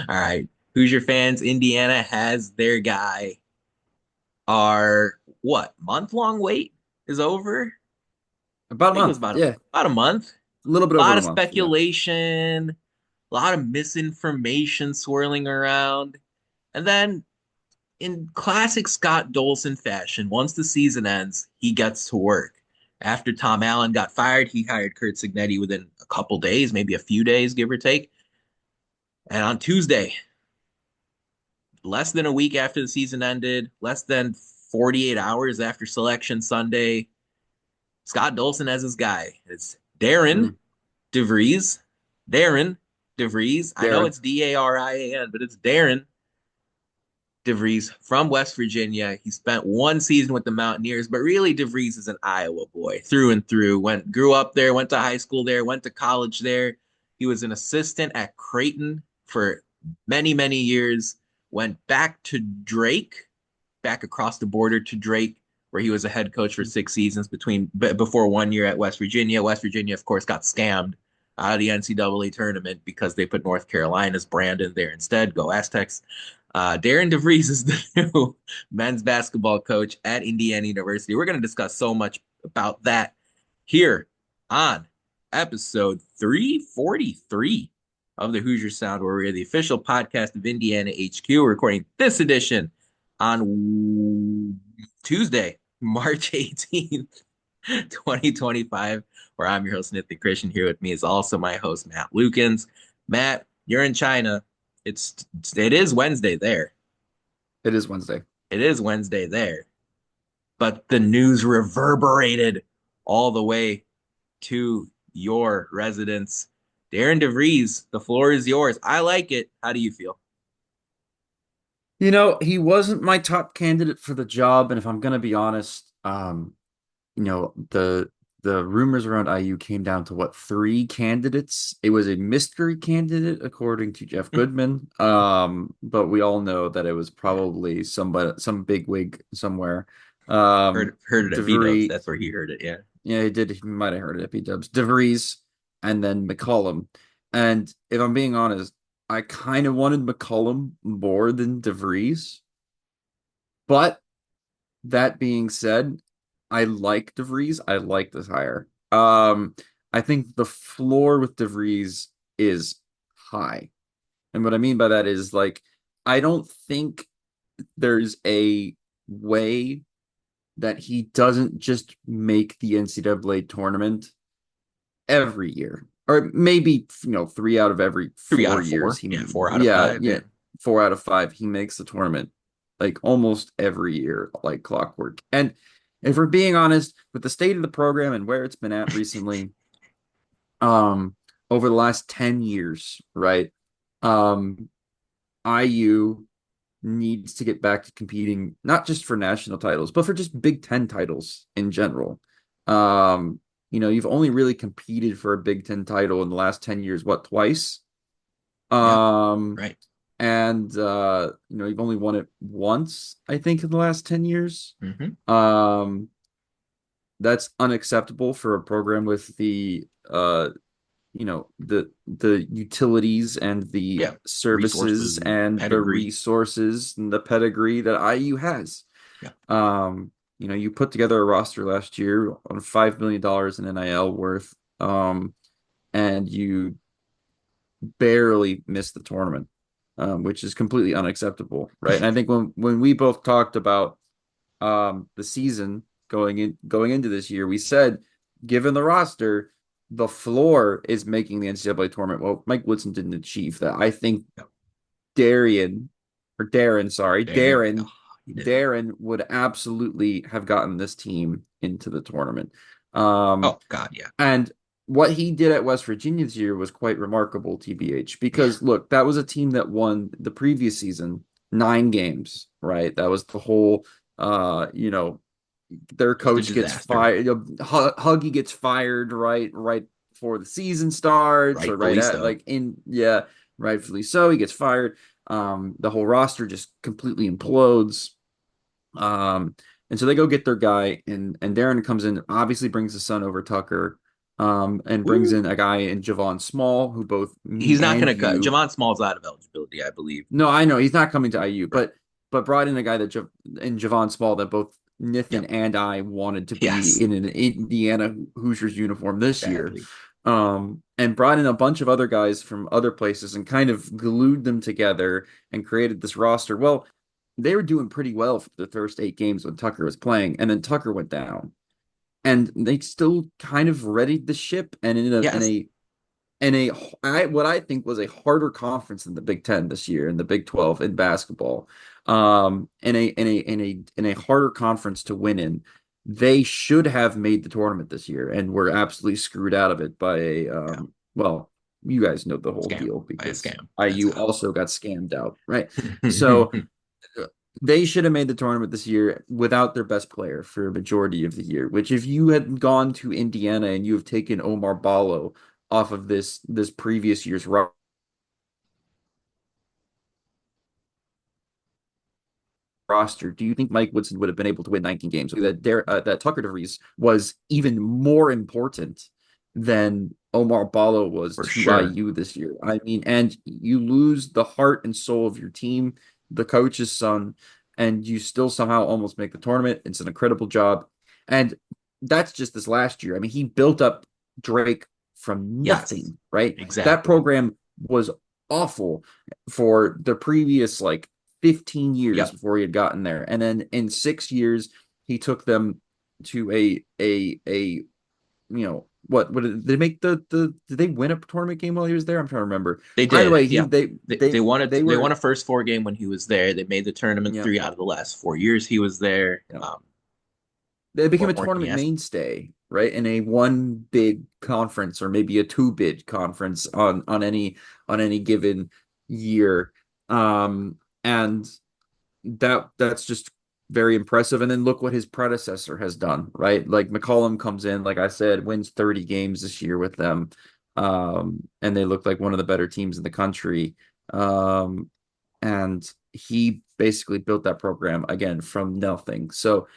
All right. Hoosier fans, Indiana has their guy. Our what month-long wait is over. About I a think it was month. Yeah. about a month. A little bit A over lot a of month. Yeah. speculation, a lot of misinformation swirling around. And then in classic Scott Dolson fashion, once the season ends, he gets to work. After Tom Allen got fired, he hired Kurt Signetti within a couple days, maybe a few days, give or take. And on Tuesday, less than a week after the season ended, less than 48 hours after Selection Sunday, Scott Dolson has his guy. It's Darren Mm. DeVries. Darren DeVries. I know Darren. it's Darian, but it's Darren DeVries from West Virginia. He spent one season with the Mountaineers, but really DeVries is an Iowa boy through and through. Grew up there, went to high school there, went to college there. He was an assistant at Creighton for many, many years. Went back to Drake, back across the border to Drake, where he was a head coach for 6 seasons before 1 year at West Virginia. West Virginia, of course, got scammed out of the NCAA tournament because they put North Carolina's brand in there instead. Go Aztecs. Darren DeVries is the new men's basketball coach at Indiana University. We're going to discuss so much about that here on episode 343 of the Hoosier Sound, where we're the official podcast of Indiana HQ. We're recording this edition on Tuesday, March 18th, 2025, where I'm your host, Nathan Christian. Here with me is also my host, Matt Lukens. Matt, you're in China. It is Wednesday there. It is Wednesday. It is Wednesday there. But the news reverberated all the way to your residence. Darren DeVries, the floor is yours. I like it. How do you feel? He wasn't my top candidate for the job, and if I'm gonna be honest, the rumors around IU came down to what, three candidates? It was a mystery candidate according to Jeff Goodman. But we all know that it was Yeah, probably somebody, some big wig somewhere. heard it at B Dubs. DeVries, That's where he heard it. Yeah. yeah, he did. He might have heard it at B-dubs. DeVries, and then McCollum. And if I'm being honest, I kind of wanted McCollum more than DeVries. But that being said, I like DeVries. I like this hire. I think the floor with DeVries is high. And what I mean by that is like I don't think there's a way that he doesn't just make the NCAA tournament every year. Or maybe, 3 out of every Three out four of years four. he Yeah, four out of yeah, five. yeah, Yeah. 4 out of 5 he makes the tournament like almost every year, like clockwork. And if we're being honest, with the state of the program and where it's been at recently, um, over the last 10 years, right? Um, IU needs to get back to competing not just for national titles, but for just Big Ten titles in general. You've only really competed for a Big Ten title in the last 10 years, what, twice? Yeah. Um, Right. you've only won it once, I think, in the last 10 years. Hmm. Um, that's unacceptable for a program with the utilities and the Yeah. services Resources and and the pedigree. resources and the pedigree that IU has. Yeah. You put together a roster last year on $5 million in NIL worth, and you barely missed the tournament, which is completely unacceptable, right? And I think when we both talked about the season going into this year, we said, given the roster, the floor is making the NCAA tournament. Well, Mike Woodson didn't achieve that. I think Yeah. Darian Darren, sorry, Darren. Oh, he did it. Darren would absolutely have gotten this team into the tournament. Um, Oh God. Yeah. and what he did at West Virginia this year was quite remarkable, TBH, Yeah. because look, that was a team that won the previous season 9 games, right? That was the whole, uh, you know, their Just a coach gets disaster. fired, Huggy gets fired right before the season starts, or right Rightfully at so. like yeah, rightfully so. He gets fired. The whole roster just completely implodes. Um, and so they go get their guy, and Darren comes in, obviously brings the son over Tucker. and brings Ooh. in a guy in Javon Small, who both me He's not and going to cut. you. Javon Small's out of eligibility, I believe. No, I know he's not coming to IU, Right. but brought in a guy that in Javon Small that both Nathan Yep. and I wanted to be Yes. in an Indiana Hoosiers uniform this year. Badly. And brought in a bunch of other guys from other places and kind of glued them together and created this roster. Well, they were doing pretty well for the first 8 games when Tucker was playing, and then Tucker went down, and they still kind of readied the ship, and Yes. in a what I think was a harder conference than the Big Ten this year and the Big 12 in basketball, in a harder conference to win in. They should have made the tournament this year and were absolutely screwed out of it by a Yeah. well, you guys know the whole Scam. deal By a because scam. That's IU how. also got scammed out, right? So they should have made the tournament this year without their best player for a majority of the year, which if you had gone to Indiana and you have taken Omar Ballo off of this previous year's roster, do you think Mike Woodson would have been able to win 19 games? That Tucker DeVries was even more important than Omar Ballo was For to sure. IU this year. I mean, and you lose the heart and soul of your team, the coach's son, and you still somehow almost make the tournament. It's an incredible job. And that's just this last year. I mean, he built up Drake from Yes. nothing, right? That Exactly. program was awful for the previous like 15 years Yep. before he had gotten there. And then in 6 years, he took them to a what did they make did they win a tournament game while he was there? I'm trying to remember. They Either did. way, Yeah. They won it. they They won were a first four game when he was there. They made the tournament yeah, 3 out of the last 4 years he was there. yeah. They became What a more can you tournament ask? mainstay, right? In a one bid conference or maybe a two bid conference on any given year. And that's just very impressive. And then look what his predecessor has done, right? Like McCollum comes in, like I said, wins 30 games this year with them. And they look like one of the better teams in the country. Um, and he basically built that program again from nothing. So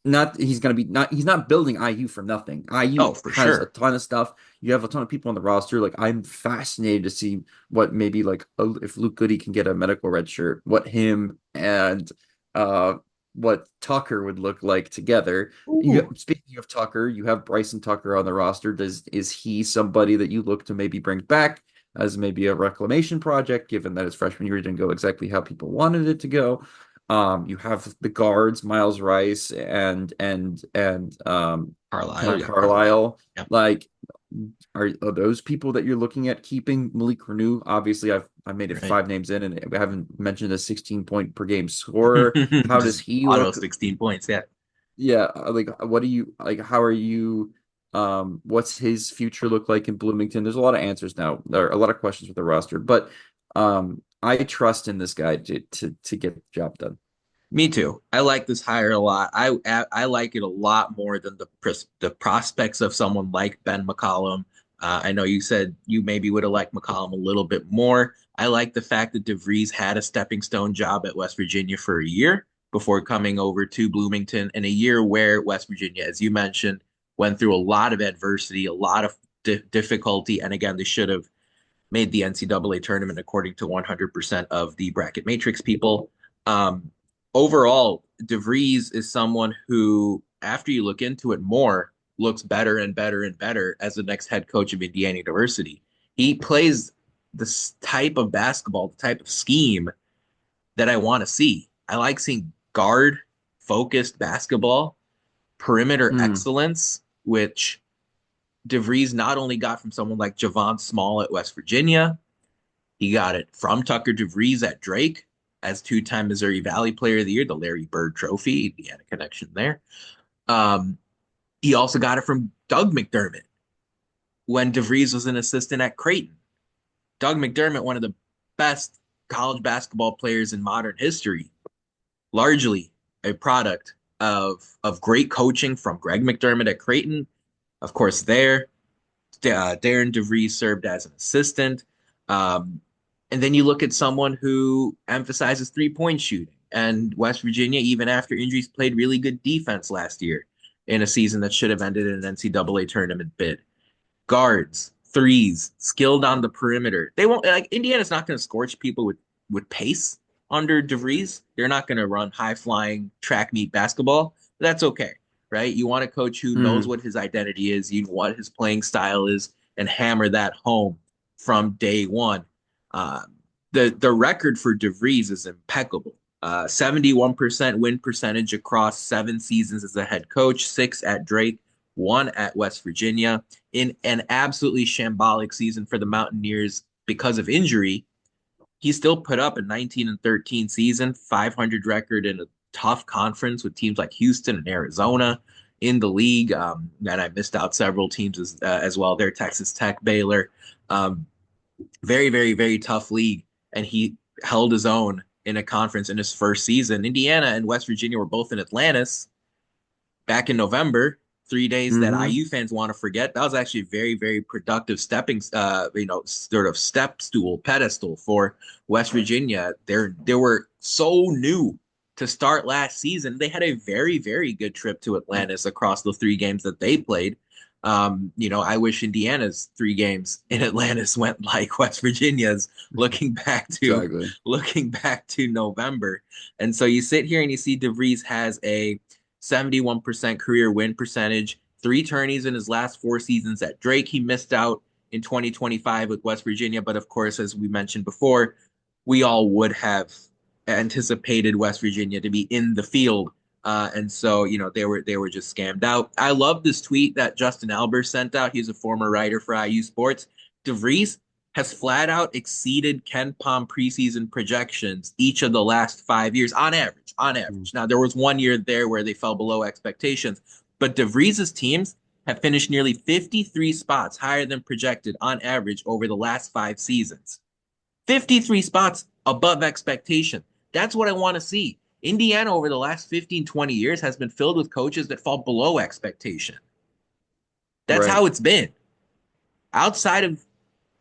not he's going to be not he's not building IU from nothing. IU Oh, for has a sure. ton of stuff. You have a ton of people on the roster. Like I'm fascinated to see what maybe if Luke Goody can get a medical red shirt, what him and uh what Tucker would look like together. Ooh. Speaking of Tucker, you have Bryson Tucker on the roster. Does is he somebody that you look to maybe bring back as maybe a reclamation project, given that his freshman year didn't go exactly how people wanted it to go? You have the guards, Miles Rice and Carlisle. Kennard Yeah, Carlisle. Carlisle. Yep. Like, are those people that you're looking at keeping? Malik Renew? Obviously, I made it Right. 5 names in, and we haven't mentioned a 16 point per game scorer. How does Just he auto look? 16 points. Yeah. Yeah, like what do you like? How are you? What's his future look like in Bloomington? There's a lot of answers now. There are a lot of questions with the roster, but I trust in this guy to get the job done. Me too. I like this hire a lot. I like it a lot more than the prospects of someone like Ben McCollum. I know you said you maybe would have liked McCollum a little bit more. I like the fact that DeVries had a stepping stone job at West Virginia for a year before coming over to Bloomington, in a year where West Virginia, as you mentioned, went through a lot of adversity, a lot of difficulty, and again, they should have made the NCAA tournament according to 100% of the bracket matrix people. Um, Overall, DeVries is someone who, after you look into it more, looks better and better and better as the next head coach of Indiana University. He plays this type of basketball, the type of scheme that I want to see. I like seeing guard focused basketball, perimeter Hmm. excellence, which DeVries not only got from someone like Javon Small at West Virginia, he got it from Tucker DeVries at Drake as two-time Missouri Valley Player of the Year, the Larry Bird Trophy. He had a connection there. Um, he also got it from Doug McDermott when DeVries was an assistant at Creighton. Doug McDermott, one of the best college basketball players in modern history, largely a product of great coaching from Greg McDermott at Creighton. Of course, there Darren DeVries served as an assistant. Um, and then you look at someone who emphasizes 3-point shooting. And West Virginia, even after injuries, played really good defense last year in a season that should have ended in an NCAA tournament bid. guards, threes, skilled on the perimeter. They won't like Indiana's not going to scorch people with pace under DeVries. They're not going to run high flying track meet basketball. That's okay, right? You want a coach who knows Mm. what his identity is, you know what his playing style is, and hammer that home from day one. Uh, the record for DeVries is impeccable. 71% win percentage across 7 seasons as a head coach, six at Drake, one at West Virginia. In an absolutely shambolic season for the Mountaineers because of injury, he still put up a 19-13 season, 500 record in a tough conference with teams like Houston and Arizona in the league. And I missed out several teams as well. They're Texas Tech, Baylor. Um, very, very, very tough league. And he held his own in a conference in his first season. Indiana and West Virginia were both in Atlantis back in November, 3 days that Hmm. IU fans want to forget. That was actually a very, very productive sort of step stool pedestal for West Virginia. They were so new to start last season. They had a very, very good trip to Atlantis across the 3 games that they played. I wish Indiana's 3 games in Atlantis went like West Virginia's looking back to Exactly. looking back to November. And so you sit here and you see DeVries has a 71% career win percentage, 3 tourneys in his last 4 seasons at Drake. He missed out in 2025 with West Virginia, but of course, as we mentioned before, we all would have anticipated West Virginia to be in the field. And so, they were just scammed out. I love this tweet that Justin Albert sent out. He's a former writer for IU Sports. DeVries has flat out exceeded Ken Palm preseason projections each of the last 5 years on average. On Mm. average. Now there was one year there where they fell below expectations, but DeVries's teams have finished nearly 53 spots higher than projected on average over the last 5 seasons. 53 spots above expectation. That's what I want to see. Indiana over the last 15, 20 years has been filled with coaches that fall below expectation. That's Right. how it's been. Outside of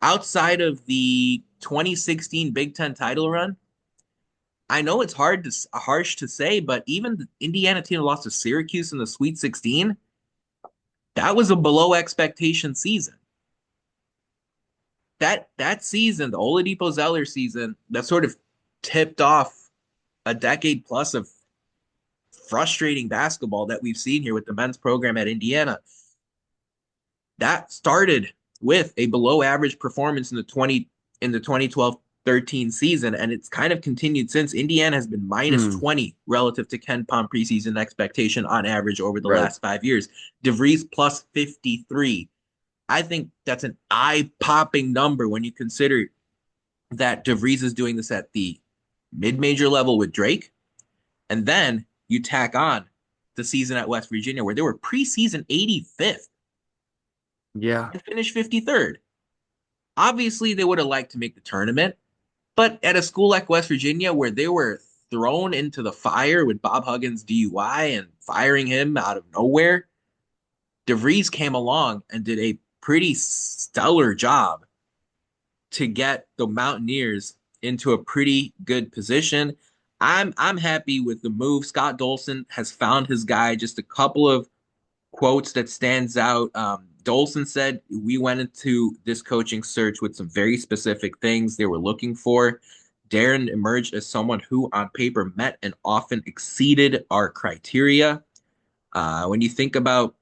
outside of the 2016 Big Ten title run, I know it's harsh to say, but even the Indiana team that lost to Syracuse in the Sweet 16, that was a below expectation season. That season, the Oladipo Zeller season, that sort of tipped off a decade plus of frustrating basketball that we've seen here with the men's program at Indiana. That started with a below average performance in the 2012-13 season, and it's kind of continued since. Indiana has been minus Mm. 20 relative to Ken Palm preseason expectation on average over the Right. last 5 years. DeVries plus 53. I think that's an eye-popping number when you consider that DeVries is doing this at the mid-major level with Drake, and then you tack on the season at West Virginia where they were preseason 85th Yeah. and finished 53rd. Obviously, they would have liked to make the tournament, but at a school like West Virginia, where they were thrown into the fire with Bob Huggins' DUI and firing him out of nowhere, DeVries came along and did a pretty stellar job to get the Mountaineers into a pretty good position. I'm happy with the move. Scott Dolson has found his guy. Just a couple of quotes that stands out. Dolson said, "We went into this coaching search with some very specific things they were looking for. Darren emerged as someone who, on paper, met and often exceeded our criteria." When you think about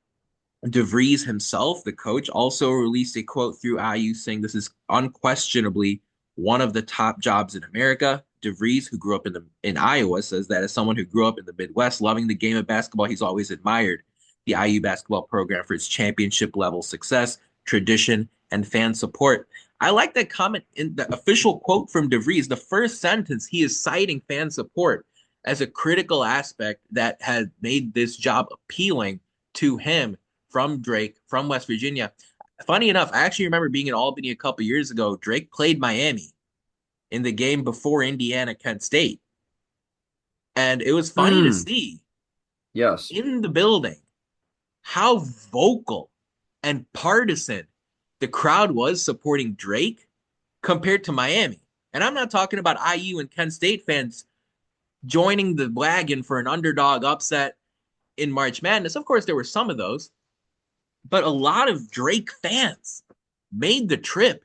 DeVries himself, the coach, also released a quote through IU saying this is unquestionably one of the top jobs in America. DeVries, who grew up in Iowa, says that as someone who grew up in the Midwest, loving the game of basketball, he's always admired the IU basketball program for its championship level success, tradition, and fan support. I like that comment in the official quote from DeVries. The first sentence, he is citing fan support as a critical aspect that has made this job appealing to him from Drake from West Virginia. Funny enough, I actually remember being in Albany a couple years ago. Drake played Miami in the game before Indiana Kent State. And it was funny to Mm. see Yes. in the building how vocal and partisan the crowd was supporting Drake compared to Miami. And I'm not talking about IU and Kent State fans joining the wagon for an underdog upset in March Madness. Of course, there were some of those, but a lot of Drake fans made the trip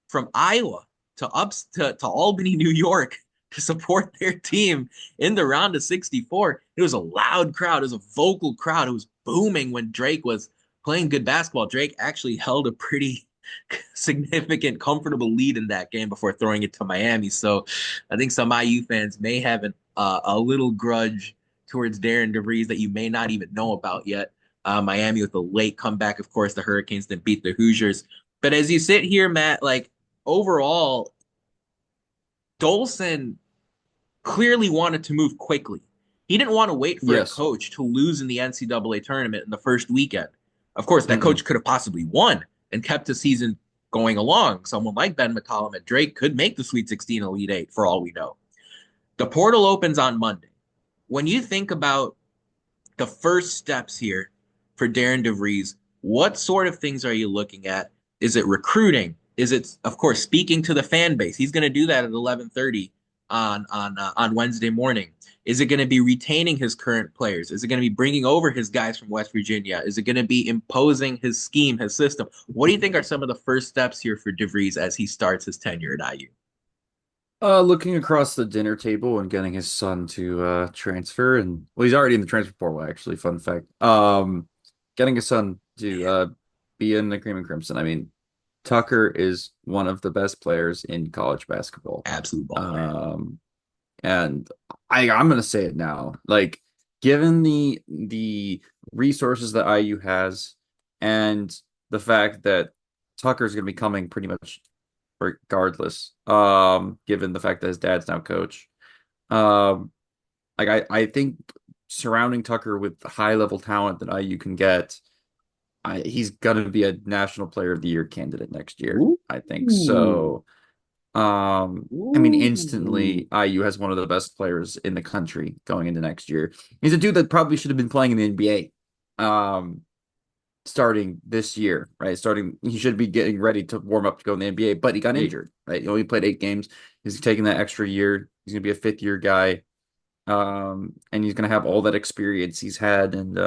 from Iowa to Albany, New York to support their team in the round of 64. It was a loud crowd. It was a vocal crowd. It was booming when Drake was playing good basketball. Drake actually held a pretty significant, comfortable lead in that game before throwing it to Miami. So I think some IU fans may have a little grudge towards Darian DeVries that you may not even know about yet. Miami with a late comeback, of course, the Hurricanes then beat the Hoosiers. But as you sit here, Matt, like overall, Dolson clearly wanted to move quickly. He didn't want to wait for a Yes. coach to lose in the NCAA tournament in the first weekend. Of course, that Mm-mm. coach could have possibly won and kept the season going along. Someone like Ben McCollum and Drake could make the Sweet 16 Elite Eight for all we know. The portal opens on Monday. When you think about the first steps here for Darren DeVries, what sort of things are you looking at? Is it recruiting? Is it, of course, speaking to the fan base? He's going to do that at 11:30 on Wednesday morning. Is it going to be retaining his current players? Is it going to be bringing over his guys from West Virginia? Is it going to be imposing his scheme, his system? What do you think are some of the first steps here for DeVries as he starts his tenure at IU? Looking across the dinner table and getting his son to transfer, and well, he's already in the transfer portal, actually. Fun fact. Getting his son to be in the Cream and Crimson. I mean, Tucker is one of the best players in college basketball. Absolute baller. Um, and I'm gonna say it now. Like, given the resources that IU has and the fact that Tucker's gonna be coming pretty much regardless, given the fact that his dad's now coach. Um, like I think surrounding Tucker with high level talent that IU can get, he's gonna be a National Player of the Year candidate next year. Ooh. I think so. I mean, Ooh. instantly, IU has one of the best players in the country going into next year. He's a dude that probably should have been playing in the NBA, starting this year, right? Starting, he should be getting ready to warm up to go in the NBA, but he got Yeah. injured, right? He only played 8 games. He's taking that extra year. He's gonna be a fifth year guy, and he's gonna have all that experience he's had, and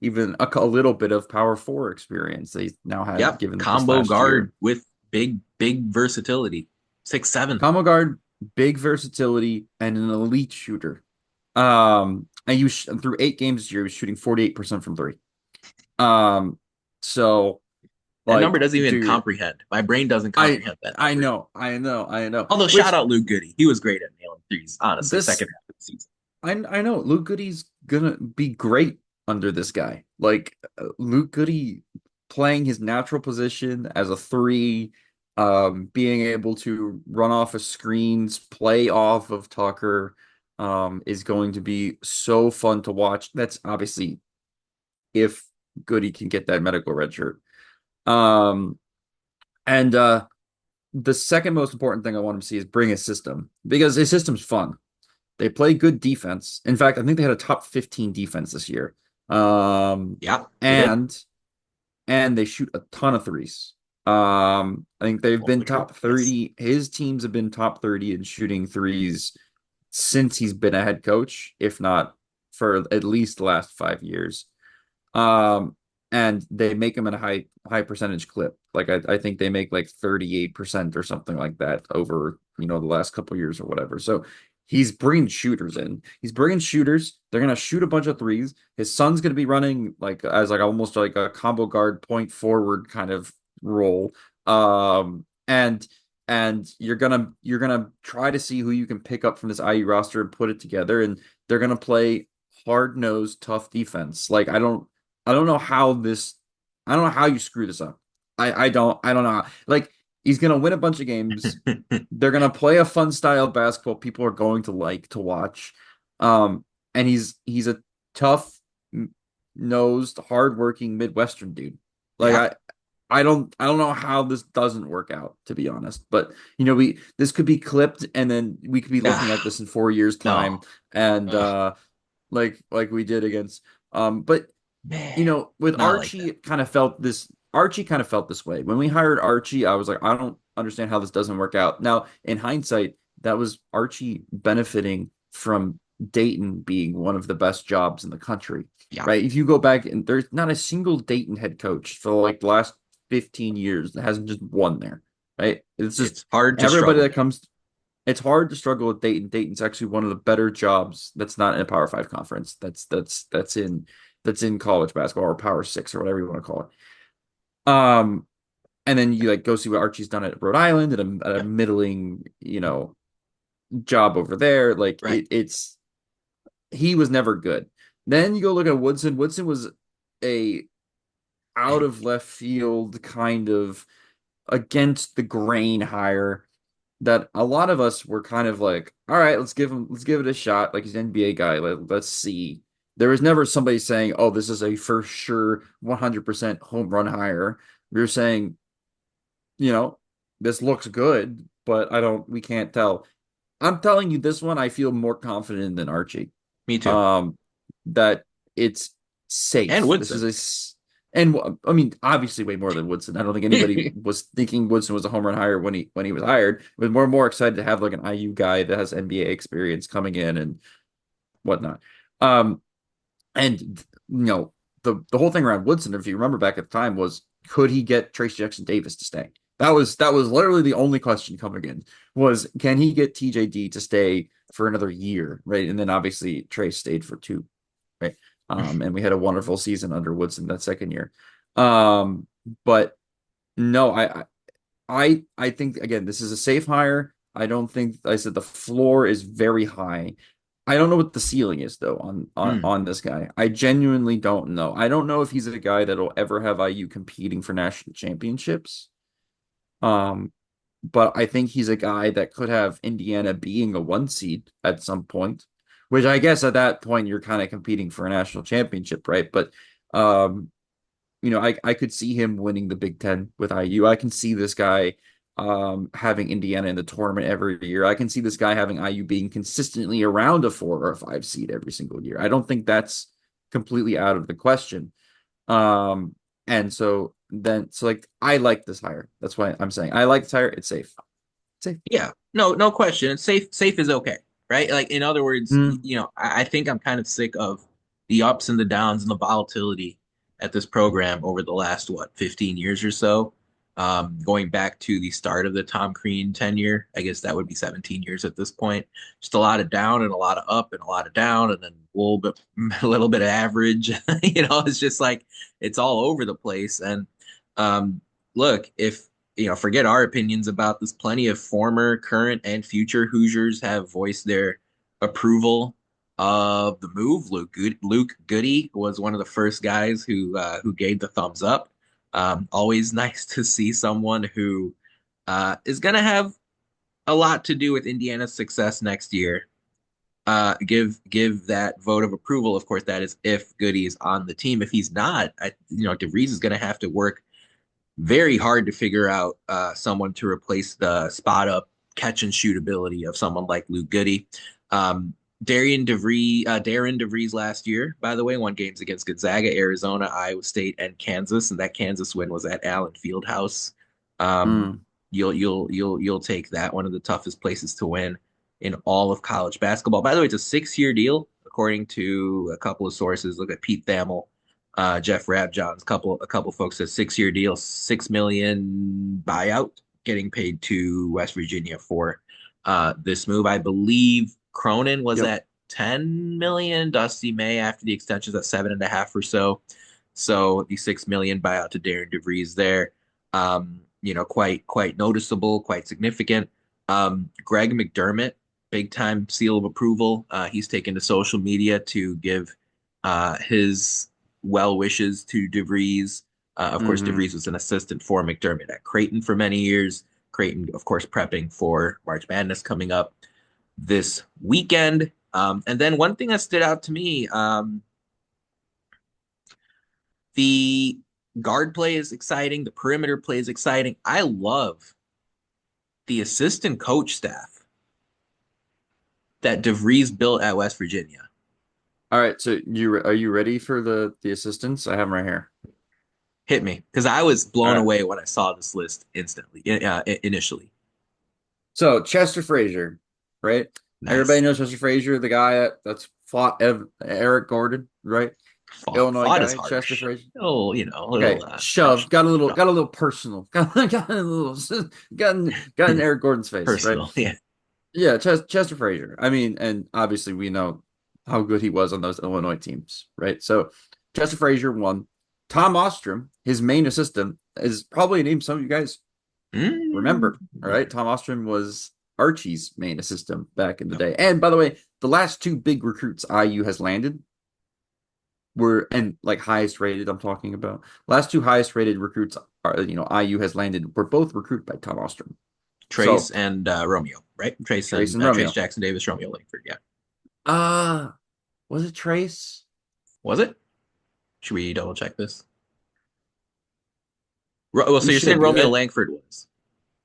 even a little bit of power four experience that he's now had Yep. given this Combo last guard year. with big versatility. 6'7". Combo guard, big versatility, and an elite shooter. And through 8 games this year, he was shooting 48% from three. Um, so That number like, doesn't even dude, comprehend. My brain doesn't I comprehend that I number. know, I know, I know. Although shout Which out Luke Goody. He was great at nailing threes, honestly, this second half of the season. I know Luke Goody's gonna be great under this guy. Like, Luke Goody playing his natural position as a three, being able to run off of screens, play off of Tucker, is going to be so fun to watch. That's obviously if Goody can get that medical red shirt. Um, and the second most important thing I want him to see is bring his system, because his system's fun. They play good defense. In fact, I think they had a top 15 defense this year. Yeah, they did. And they shoot a ton of threes. I think they've Also been true. top Yes. 30. His teams have been top 30 in shooting threes since he's been a head coach, if not for at least the last 5 years. Um, and they make them at a high percentage clip. Like, I think they make like 38% or something like that over, the last couple years or whatever. So he's bringing shooters in. He's bringing shooters. They're gonna shoot a bunch of threes. His son's gonna be running like as like almost like a combo guard point forward kind of role. And you're gonna try to see who you can pick up from this IU roster and put it together, and they're gonna play hard-nosed, tough defense. Like, I don't know how this I don't know how you screw this up. I don't know. Like, he's gonna win a bunch of games. They're gonna play a fun style of basketball people are going to like to watch. And he's a tough nosed, hardworking Midwestern dude. Like, Yeah. I don't know how this doesn't work out, to be honest. But we this could be clipped, and then we could be looking at Ah, this in 4 years' no. time, and Ugh, like we did against but man. with Not like Archie, that. it kind of felt this. Archie kind of felt this way. When we hired Archie, I was like, I don't understand how this doesn't work out. Now, in hindsight, that was Archie benefiting from Dayton being one of the best jobs in the country, Yeah, right? If you go back and there's not a single Dayton head coach for like the last 15 years that hasn't just won there, right? It's just it's hard to everybody struggle that there. comes, it's hard to struggle with Dayton. Dayton's actually one of the better jobs that's not in a Power Five conference. That's in college basketball or Power Six or whatever you want to call it. And then you like go see what Archie's done at Rhode Island at a Yeah, middling, job over there. Like right. it's he was never good. Then you go look at Woodson. Woodson was a out of left field kind of against the grain hire that a lot of us were kind of like, all right, let's give it a shot. Like he's an NBA guy. Let's see. There was never somebody saying, oh, this is a for sure 100% home run hire. We were saying, you know, this looks good, but we can't tell. I'm telling you, this one I feel more confident than Archie. Me too. Um, that it's And safe. This is Woodson. and I mean, obviously way more than Woodson. I don't think anybody was thinking Woodson was a home run hire when he was hired. Was more excited to have like an IU guy that has NBA experience coming in and whatnot. Um, and the whole thing around Woodson, if you remember back at the time, was could he get Trace Jackson Davis to stay? That was literally the only question coming in was can he get TJD to stay for another year, right? And then obviously Trace stayed for two, right? And we had a wonderful season under Woodson that second year. But no, I think again this is a safe hire. I don't think I said the floor is very high. I don't know what the ceiling is though Mm. on this guy. I genuinely don't know. I don't know if he's a guy that'll ever have IU competing for national championships. Um, but I think he's a guy that could have Indiana being a one seed at some point, which I guess at that point you're kind of competing for a national championship, right? But um, I could see him winning the Big Ten with IU. I can see this guy having Indiana in the tournament every year. I can see this guy having IU being consistently around a 4 or 5 seed every single year. I don't think that's completely out of the question. Um, and so like I like this hire. That's why I'm saying I like this hire. It's safe. It's safe. Yeah, no question. It's safe. Safe is okay, right? Like in other words, Mm, I think I'm kind of sick of the ups and the downs and the volatility at this program over the last 15 years or so. Going back to the start of the Tom Crean tenure, I guess that would be 17 years at this point. Just a lot of down and a lot of up and a lot of down, and then a little bit of average. It's just like it's all over the place. And look, if forget our opinions about this. Plenty of former, current, and future Hoosiers have voiced their approval of the move. Luke Goody was one of the first guys who gave the thumbs up. Always nice to see someone who is going to have a lot to do with Indiana's success next year. Give that vote of approval. Of course, that is if Goody is on the team. If he's not, DeVries is going to have to work very hard to figure out someone to replace the spot up catch and shoot ability of someone like Luke Goody. Um, Darren DeVries last year, by the way, won games against Gonzaga, Arizona, Iowa State, and Kansas, and that Kansas win was at Allen Fieldhouse. Um, mm, you'll take that, one of the toughest places to win in all of college basketball. By the way, it's a 6 year deal, according to a couple of sources. Look at Pete Thamel, Jeff Rabjohns, a couple folks said 6 year deal, 6 million buyout, getting paid to West Virginia for this move. I believe Cronin was yep. at 10 million. Dusty May after the extensions at 7.5 or so. So the 6 million buyout to Darren DeVries there, quite noticeable, quite significant. Greg McDermott, big time seal of approval. He's taken to social media to give his well wishes to DeVries. Of course, Hmm. DeVries was an assistant for McDermott at Creighton for many years. Creighton, of course, prepping for March Madness coming up this weekend. And then one thing that stood out to me, the guard play is exciting. The perimeter play is exciting. I love the assistant coach staff that DeVries built at West Virginia. All right. So are you ready for the assistants? I have them right here. Hit me because I was All blown right. away when I saw this list initially. So Chester Frazier, right? Everybody Nice. knows Chester Frazier, the guy that's fought Eric Gordon, right? Illinois Fought is guy, Chester harsh. Frazier. A little Okay, shoved, shoved. got a little personal, got a little, got in Eric Gordon's face, right? Personal. Yeah. Yeah, Chester Frazier. I mean, and obviously we know how good he was on those Illinois teams, right? So Chester Frazier won. Tom Ostrom, his main assistant, is probably a name some of you guys Mm. remember. All right, Tom Ostrom was Archie's main assistant back in the day. And by the way, the last two big recruits IU has landed were and like highest rated. I'm talking about last two highest rated recruits are IU has landed were both recruited by Tom Ostrom. Trace So and Romeo, right? Trace and Trace Romeo. Jackson Davis, Romeo Langford. Yeah. Uh was it Trace? Was it? Should we double check this? Well, We so you're saying should. Romeo Langford was?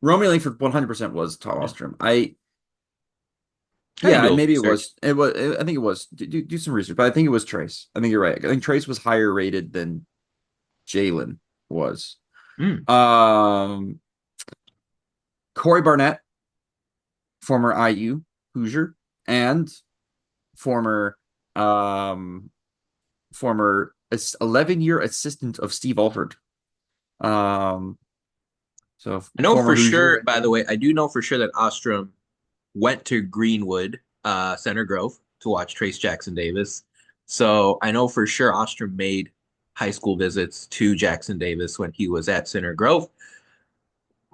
Romeo Langford 100% was Tom Yeah. Ostrom. I can Yeah, do a little maybe it research. was. It was. I think it was. Do some research, but I think it was Trace. I think you're right. I think Trace was higher rated than Jalen was. Mm. Um, Corey Barnett, former IU Hoosier, and former um former 11-year assistant of Steve Alford. Um, so I know former for Hoosier sure, right by the there. way, I do know for sure that Ostrom went to Greenwood, Center Grove to watch Trace Jackson Davis. So I know for sure Ostrom made high school visits to Jackson Davis when he was at Center Grove.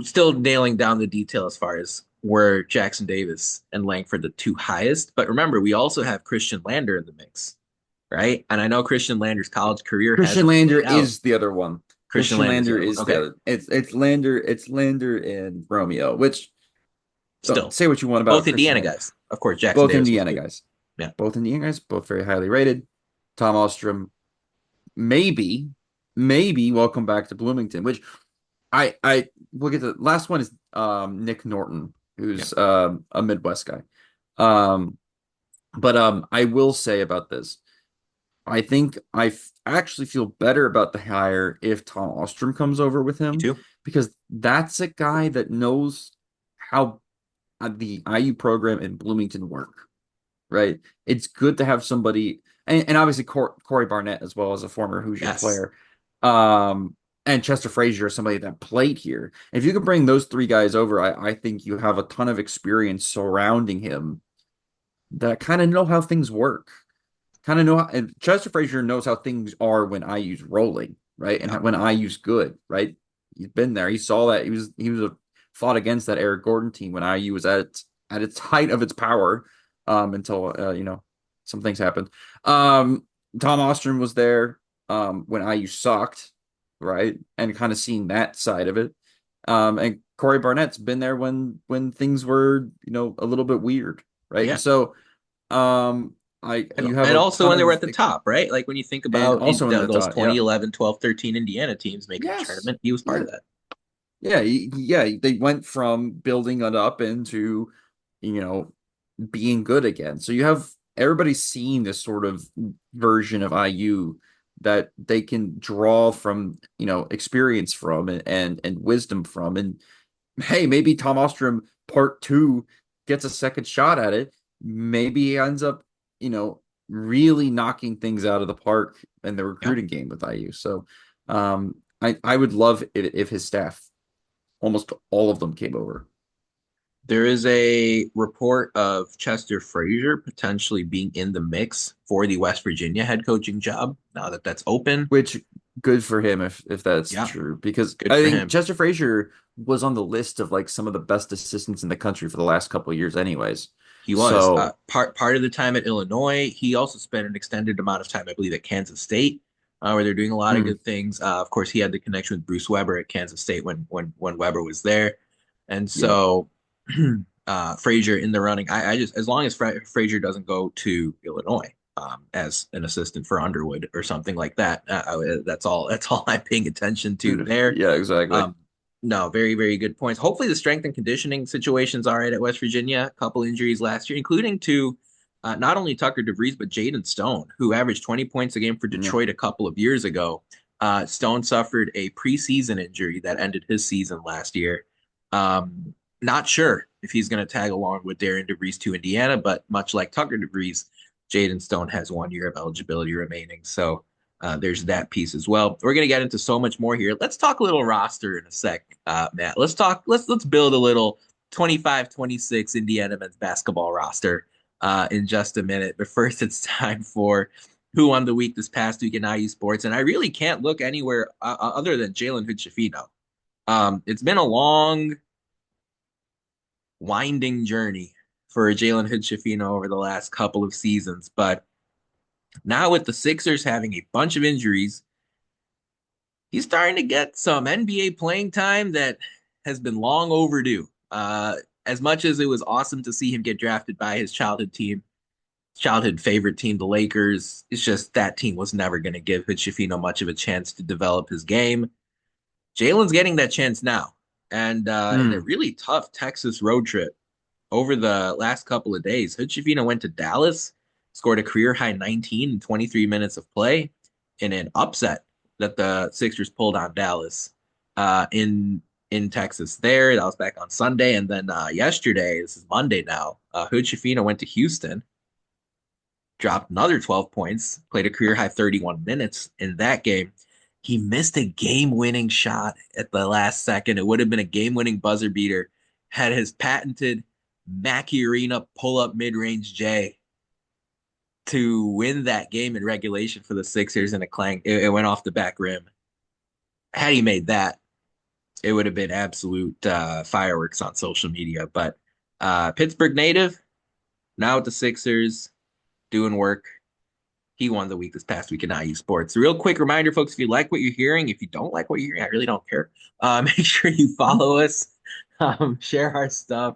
Still nailing down the detail as far as where Jackson Davis and Langford the two highest. But remember, we also have Christian Lander in the mix, right? And I know Christian Lander's college career Christian hasn't Lander played out. is the other one. Christian Christian Lander's the Lander other one. is the Okay. other. It's Lander and Romeo, which don't Still, say what you want about both Christian Indiana Lander. guys. Of course, Jackson Both Davis was Indiana too. guys. Yeah. Both Indiana guys, both very highly rated. Tom Ostrom, maybe, maybe welcome back to Bloomington, which I we'll get to the last one is Nick Norton, Yeah. who's a Midwest guy. Um but I will say about this. I think actually feel better about the hire if Tom Ostrom comes over with Me him too. because that's a guy that knows how the IU program in Bloomington work, right? It's good to have somebody, and obviously Corey Barnett as well as a former Hoosier Yes. player, um, and Chester Frazier is somebody that played here. If you can bring those three guys over, I think you have a ton of experience surrounding him that kind of know how things work, kind of know how, and Chester Frazier knows how things are when IU's rolling, right? And Yeah. when IU's good, right? He's been there. He saw that. He was fought against that Eric Gordon team when IU was at its height of its power, until some things happened. Tom Ostrom was there when IU sucked, right? And kind of seeing that side of it. And Corey Barnett's been there when things were, a little bit weird, right? And Yeah. so I And, you have and a also ton when they were of at the top, right? Like when you think and about also in the those top, yeah. 2011, 12, 13 Indiana teams making the Yes. tournament, he was part Yeah. of that. Yeah, yeah, they went from building it up into, you know, being good again. So you have everybody seeing this sort of version of IU that they can draw from, experience from and wisdom from. And hey, maybe Tom Ostrom part two gets a second shot at it. Maybe he ends up, you know, really knocking things out of the park in the Yeah. recruiting game with IU. So I would love if his staff, almost all of them came over. There is a report of Chester Frazier potentially being in the mix for the West Virginia head coaching job now that that's open. Which good for him if that's Yeah, true. Because good I for think him. Chester Frazier was on the list of like some of the best assistants in the country for the last couple of years anyways. He was So part of the time at Illinois. He also spent an extended amount of time, I believe, at Kansas State, where they're doing a lot of mm, good things. Of course, he had the connection with Bruce Weber at Kansas State when Weber was there, and yeah. so Frazier in the running. I just as long as Frazier doesn't go to Illinois as an assistant for Underwood or something like that, that's all. That's all I'm paying attention to there. Yeah, exactly. Um, no, very, very good points. Hopefully, the strength and conditioning situation's all right at West Virginia. A couple injuries last year, including to not only Tucker DeVries, but Jaden Stone, who averaged 20 points a game for Yeah. Detroit a couple of years ago. Stone suffered a preseason injury that ended his season last year. Not sure if he's going to tag along with Darian DeVries to Indiana. But much like Tucker DeVries, Jaden Stone has 1 year of eligibility remaining. So there's that piece as well. We're going to get into so much more here. Let's talk a little roster in a sec, Matt. Let's build a little 25-26 Indiana men's basketball roster in just a minute. But first, it's time for who won the week this past week in IU sports. And I really can't look anywhere other than Jalen Hood-Schifino. It's been a long, winding journey for Jalen Hood-Schifino over the last couple of seasons. But now with the Sixers having a bunch of injuries, he's starting to get some NBA playing time that has been long overdue. As much as it was awesome to see him get drafted by his childhood team, childhood favorite team, the Lakers, it's just that team was never going to give Hood-Schifino much of a chance to develop his game. Jalen's getting that chance now. And in a Hmm. really tough Texas road trip over the last couple of days, Hood-Schifino went to Dallas, scored a career high 19 in 23 minutes of play in an upset that the Sixers pulled on Dallas in Texas there. That was back on Sunday. And then yesterday, this is Monday now, Hood-Schifino went to Houston, dropped another 12 points, played a career high 31 minutes in that game. He missed a game-winning shot at the last second. It would have been a game-winning buzzer beater had his patented Mackey Arena pull-up mid-range J to win that game in regulation for the Sixers in a clang. It went off the back rim. Had he made that, it would have been absolute fireworks on social media. But Pittsburgh native, now with the Sixers, doing work. He won the week this past week in IU Sports. A real quick reminder, folks, if you like what you're hearing, if you don't like what you're hearing, I really don't care. Make sure you follow us, share our stuff,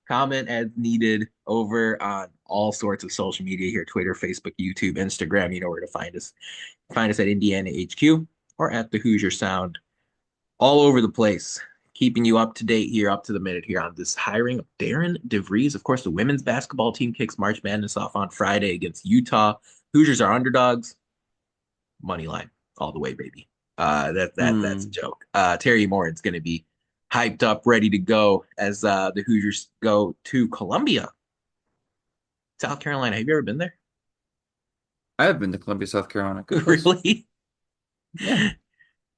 comment as needed over on all sorts of social media here, Twitter, Facebook, YouTube, Instagram. You know where to find us. Find us at Indiana HQ or at the Hoosier Sound, all over the place. Keeping you up to date here, up to the minute here on this hiring of Darian DeVries. Of course, the women's basketball team kicks March Madness off on Friday against Utah. Hoosiers are underdogs. Money line all the way, baby. That's a Hmm. joke. Terry Morin's going to be hyped up, ready to go as the Hoosiers go to Columbia, South Carolina. Have you ever been there? I have been to Columbia, South Carolina. Good place. Really? Yeah.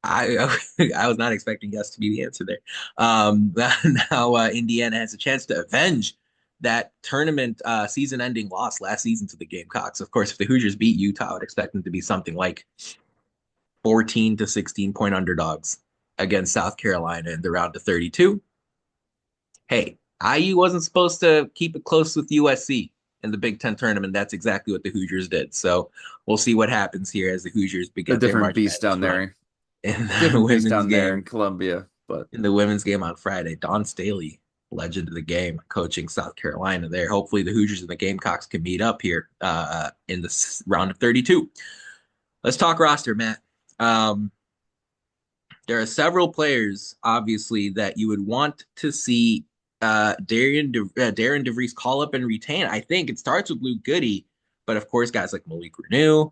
I was not expecting yes to be the answer there. Now Indiana has a chance to avenge that tournament season-ending loss last season to the Gamecocks. Of course, if the Hoosiers beat Utah, I would expect them to be something like 14 to 16 point underdogs against South Carolina in the round of 32. Hey, IU wasn't supposed to keep it close with USC in the Big Ten tournament. That's exactly what the Hoosiers did. So we'll see what happens here as the Hoosiers A begin their different March beast Madness down run there. in the Different beast women's down there game. in Columbia. But In the women's game on Friday, Dawn Staley, legend of the game, coaching South Carolina there. Hopefully, the Hoosiers and the Gamecocks can meet up here in this round of 32. Let's talk roster, Matt. Um, there are several players, obviously, that you would want to see Darren DeVries call up and retain. I think it starts with Luke Goody, but of course, guys like Malik Renew,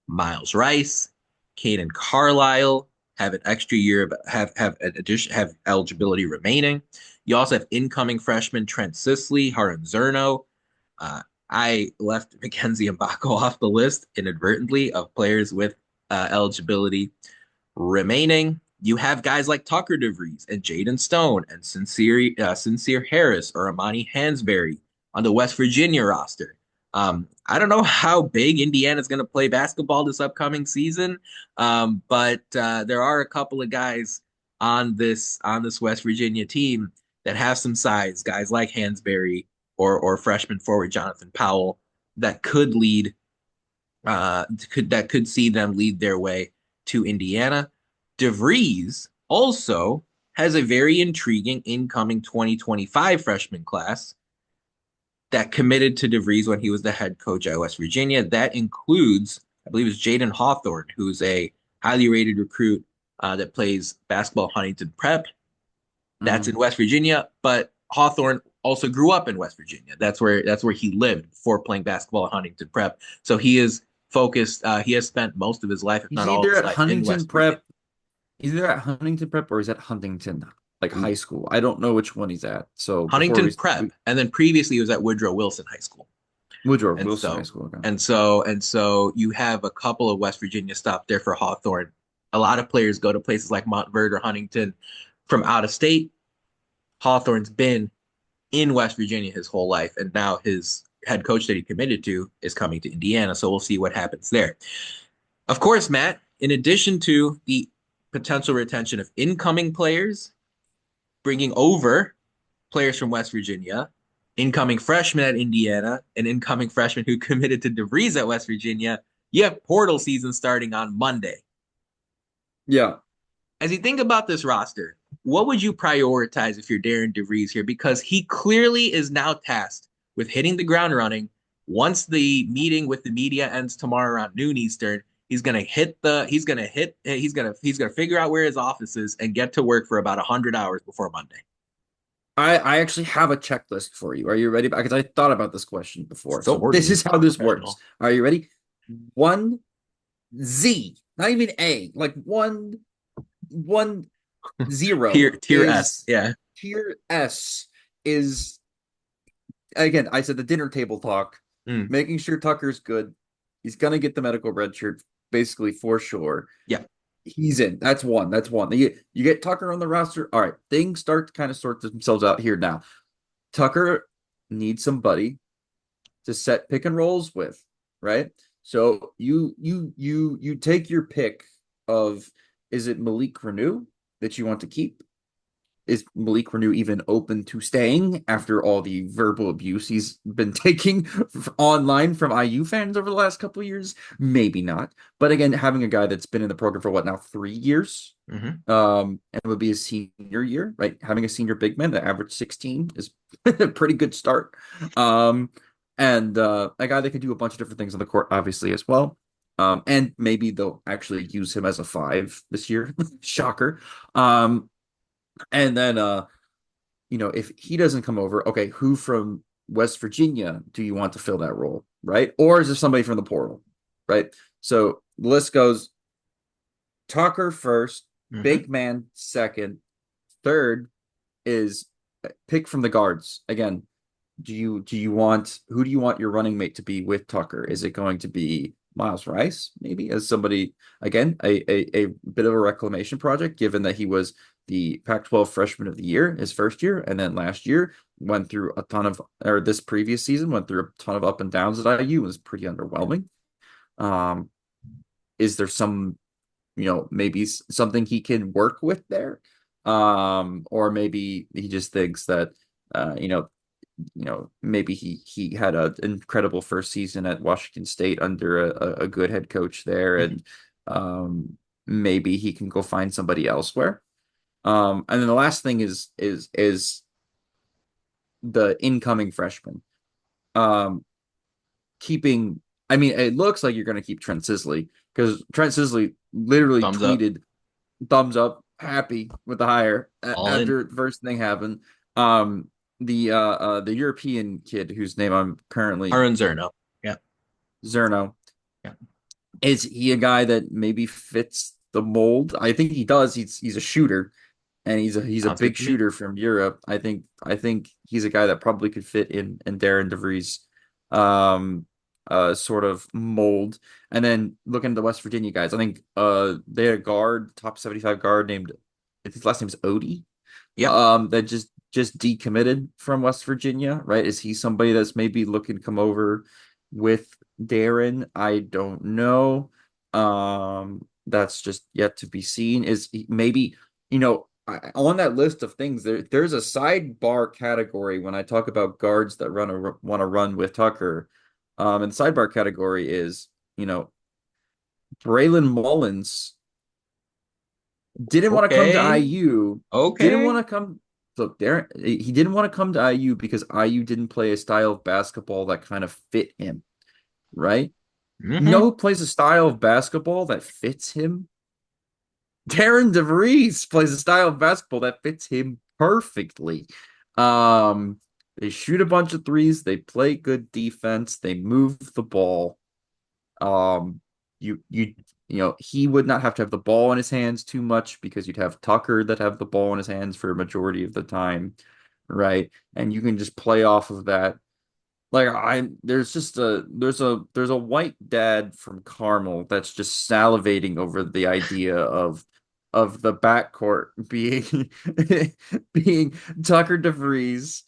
Miles Rice, Caden Carlisle have an extra year, but have an addition, have eligibility remaining. You also have incoming freshman Trent Sisley, Harun Zerno. Uh, I left Mackenzie Mbako off the list inadvertently of players with eligibility remaining. You have guys like Tucker DeVries and Jaden Stone and Sincere Harris or Amani Hansberry on the West Virginia roster. I don't know how big Indiana's going to play basketball this upcoming season, but there are a couple of guys on this West Virginia team that have some size. Guys like Hansberry or freshman forward Jonathan Powell that could see them lead their way to Indiana. DeVries also has a very intriguing incoming 2025 freshman class that committed to DeVries when he was the head coach at West Virginia. That includes, I believe, it's Jaden Hawthorne, who's a highly rated recruit that plays basketball at Huntington Prep. That's in mm, West Virginia, but Hawthorne also grew up in West Virginia. That's where he lived before playing basketball at Huntington Prep. So he is focused. He has spent most of his life, if he's not all of either his at life, in Huntington West Virginia. Prep, either at Huntington Prep or he's at Huntington. like Ooh. high school. I don't know which one he's at. So before Huntington Prep, and then previously he was at Woodrow Wilson High School. Woodrow And Wilson High so School. Okay. and so you have a couple of West Virginia stop there for Hawthorne. A lot of players go to places like Montverde or Huntington from out of state. Hawthorne's been in West Virginia his whole life, and now his head coach that he committed to is coming to Indiana. So we'll see what happens there. Of course, Matt, in addition to the potential retention of incoming players, bringing over players from West Virginia, incoming freshmen at Indiana, an incoming freshman who committed to DeVries at West Virginia, you have portal season starting on Monday. Yeah. As you think about this roster, what would you prioritize if you're Darian DeVries here? Because he clearly is now tasked with hitting the ground running. Once the meeting with the media ends tomorrow around noon Eastern, he's gonna figure out where his office is and get to work for about 100 hours before Monday. I actually have a checklist for you. Are you ready? Because I thought about this question before. So So this orderly, is how this works. professional. Are you ready? One Z, not even A, like one zero Tier S, is yeah. tier S is again, I said the dinner table talk, Mm, making sure Tucker's good. He's gonna get the medical red shirt, basically for sure. yeah. He's in. That's one. That's one. You get Tucker on the roster. All right, things start to kind of sort themselves out here now. Tucker needs somebody to set pick and rolls with, right? So you take your pick of, is it Malik Renew that you want to keep? Is Malik Renew even open to staying after all the verbal abuse he's been taking online from IU fans over the last couple of years? Maybe not. But again, having a guy that's been in the program for what now, 3 years, Hmm. and it would be his senior year, right? Having a senior big man that average 16 is a pretty good start. Um, and a guy that can do a bunch of different things on the court, obviously, as well. And maybe they'll actually use him as a five this year. Shocker. And then if he doesn't come over, okay, who from West Virginia do you want to fill that role, right? Or is there somebody from the portal, right? So the list goes Tucker first, Hmm. big man second, third is pick from the guards. Again, do you want who do you want your running mate to be with Tucker? Is it going to be Miles Rice, maybe as somebody again a bit of a reclamation project, given that he was the Pac-12 Freshman of the Year his first year, and then last year went through a ton of, or this previous season went through a ton of up and downs at IU, was pretty underwhelming. Um, is there some maybe something he can work with there, or maybe he just thinks that uh, you know maybe he had an incredible first season at Washington State under a good head coach there, Hmm. and maybe he can go find somebody elsewhere. And then the last thing is the incoming freshman. Um, keeping, I mean, it looks like you're going to keep Trent Sisley because Trent Sisley literally Thumbs up, tweeted thumbs up, happy with the hire all in. after the first thing happened. The European kid whose name I'm currently Aaron Zerno. Yeah, Zerno, yeah. is he a guy that maybe fits the mold? I think he does. He's a shooter, and he's a Sounds good big to me. shooter from Europe. I think he's a guy that probably could fit in Darren DeVries um sort of mold. And then looking at the West Virginia guys, I think they had a guard, top 75 guard named, I think his last name is Odie, Yep. that just decommitted from West Virginia, right? Is he somebody that's maybe looking to come over with Darren? I don't know. That's just yet to be seen. Is maybe, on that list of things, there's a sidebar category when I talk about guards that want to run with Tucker. And the sidebar category is, you know, Braylon Mullins didn't want to come to Okay. IU, didn't want Okay. to come. Look, there he didn't want to come to IU because IU didn't play a style of basketball that kind of fit him, right? You know Hmm. who plays a style of basketball that fits him? Darren DeVries plays a style of basketball that fits him perfectly. They shoot a bunch of threes, they play good defense, they move the ball. Um, you he would not have to have the ball in his hands too much because you'd have Tucker that have the ball in his hands for a majority of the time, right? And you can just play off of that. Like there's just there's a white dad from Carmel that's just salivating over the idea of the backcourt being being Tucker DeVries,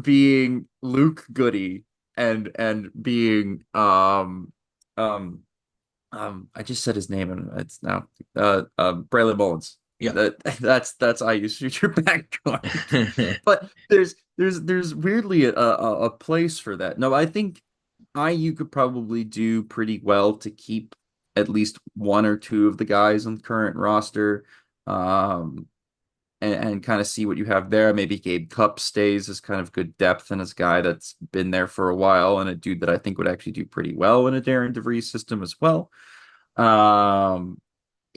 being Luke Goody, and being um I just said his name and it's now Braylon Mullins. Yep. That's IU's future backcourt. But there's weirdly a place for that. No, I think IU could probably do pretty well to keep at least one or two of the guys on the current roster. Um and kind of see what you have there. Maybe Gabe Cup stays as kind of good depth and as a guy that's been there for a while and a dude that I think would actually do pretty well in a Darren DeVries system as well. Um,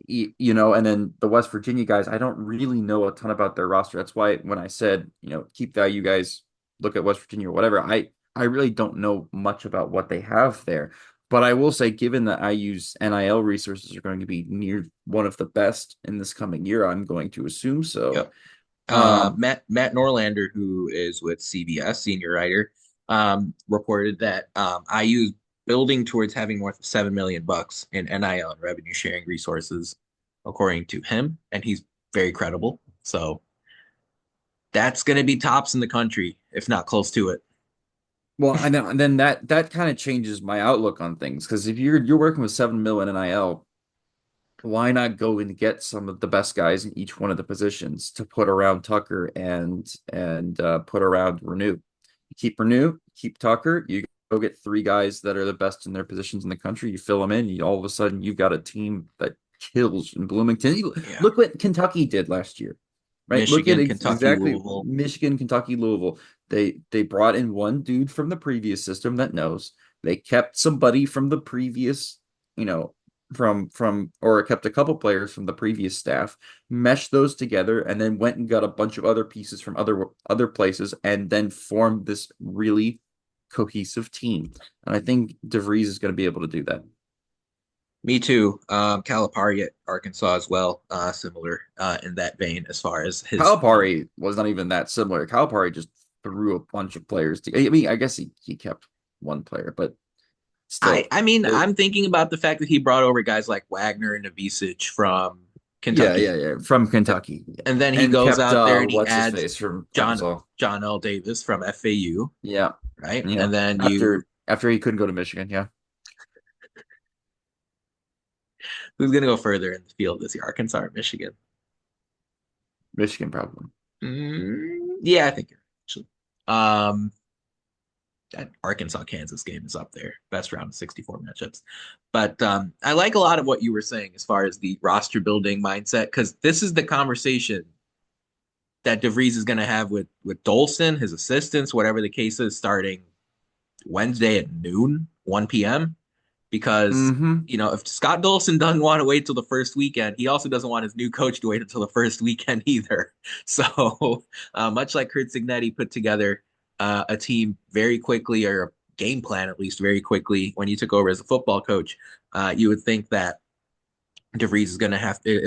and then the West Virginia guys, I don't really know a ton about their roster. That's why when I said, keep that, you guys look at West Virginia or whatever, I really don't know much about what they have there. But I will say, given that IU's NIL resources are going to be near one of the best in this coming year, I'm going to assume so. Yep. Um, Matt Norlander, who is with CBS, senior writer, reported that IU is building towards having more than 7 million bucks in NIL and revenue sharing resources, according to him, and he's very credible. So that's going to be tops in the country, if not close to it. well, I know, and then that kind of changes my outlook on things because if you're working with 7 mil in NIL, why not go and get some of the best guys in each one of the positions to put around Tucker and put around Renew? You keep Renew, keep Tucker. You go get three guys that are the best in their positions in the country. You fill them in. All of a sudden, you've got a team that kills in Bloomington. Yeah. Look what Kentucky did last year, right? Look at Michigan, Kentucky, exactly Louisville. Michigan, Kentucky, Louisville. They brought in one dude from the previous system that knows. They kept somebody from the previous, you know, from or kept a couple players from the previous staff, meshed those together, and then went and got a bunch of other pieces from other places, and then formed this really cohesive team. And I think DeVries is going to be able to do that. Me too. Calipari at Arkansas as well, similar in that vein as far as his Calipari was not even that similar. Calipari just threw a bunch of players together. I mean, I guess he kept one player, but I still, I mean, it, I'm thinking about the fact that he brought over guys like Wagner and Avicic from yeah, yeah, Kentucky, yeah, from Kentucky, yeah. and then he And goes kept out there and he what's his adds face from John Arkansas. John L. Davis from FAU, Yeah, right? yeah. And then you After he couldn't go to Michigan, yeah, who's going to go further in the field this year, Arkansas or Michigan? Michigan probably. Yeah, I think you're actually. Um, that Arkansas Kansas game is up there, best round of 64 matchups. But I like a lot of what you were saying as far as the roster building mindset because this is the conversation that DeVries is going to have with Dolson, his assistants, whatever the case is, starting Wednesday at noon, 1 p.m. Because Mm-hmm. if Scott Dolson doesn't want to wait till the first weekend, he also doesn't want his new coach to wait until the first weekend either. So much like Kurt Signetti put together a team very quickly, or a game plan at least very quickly when you took over as a football coach, you would think that DeVries is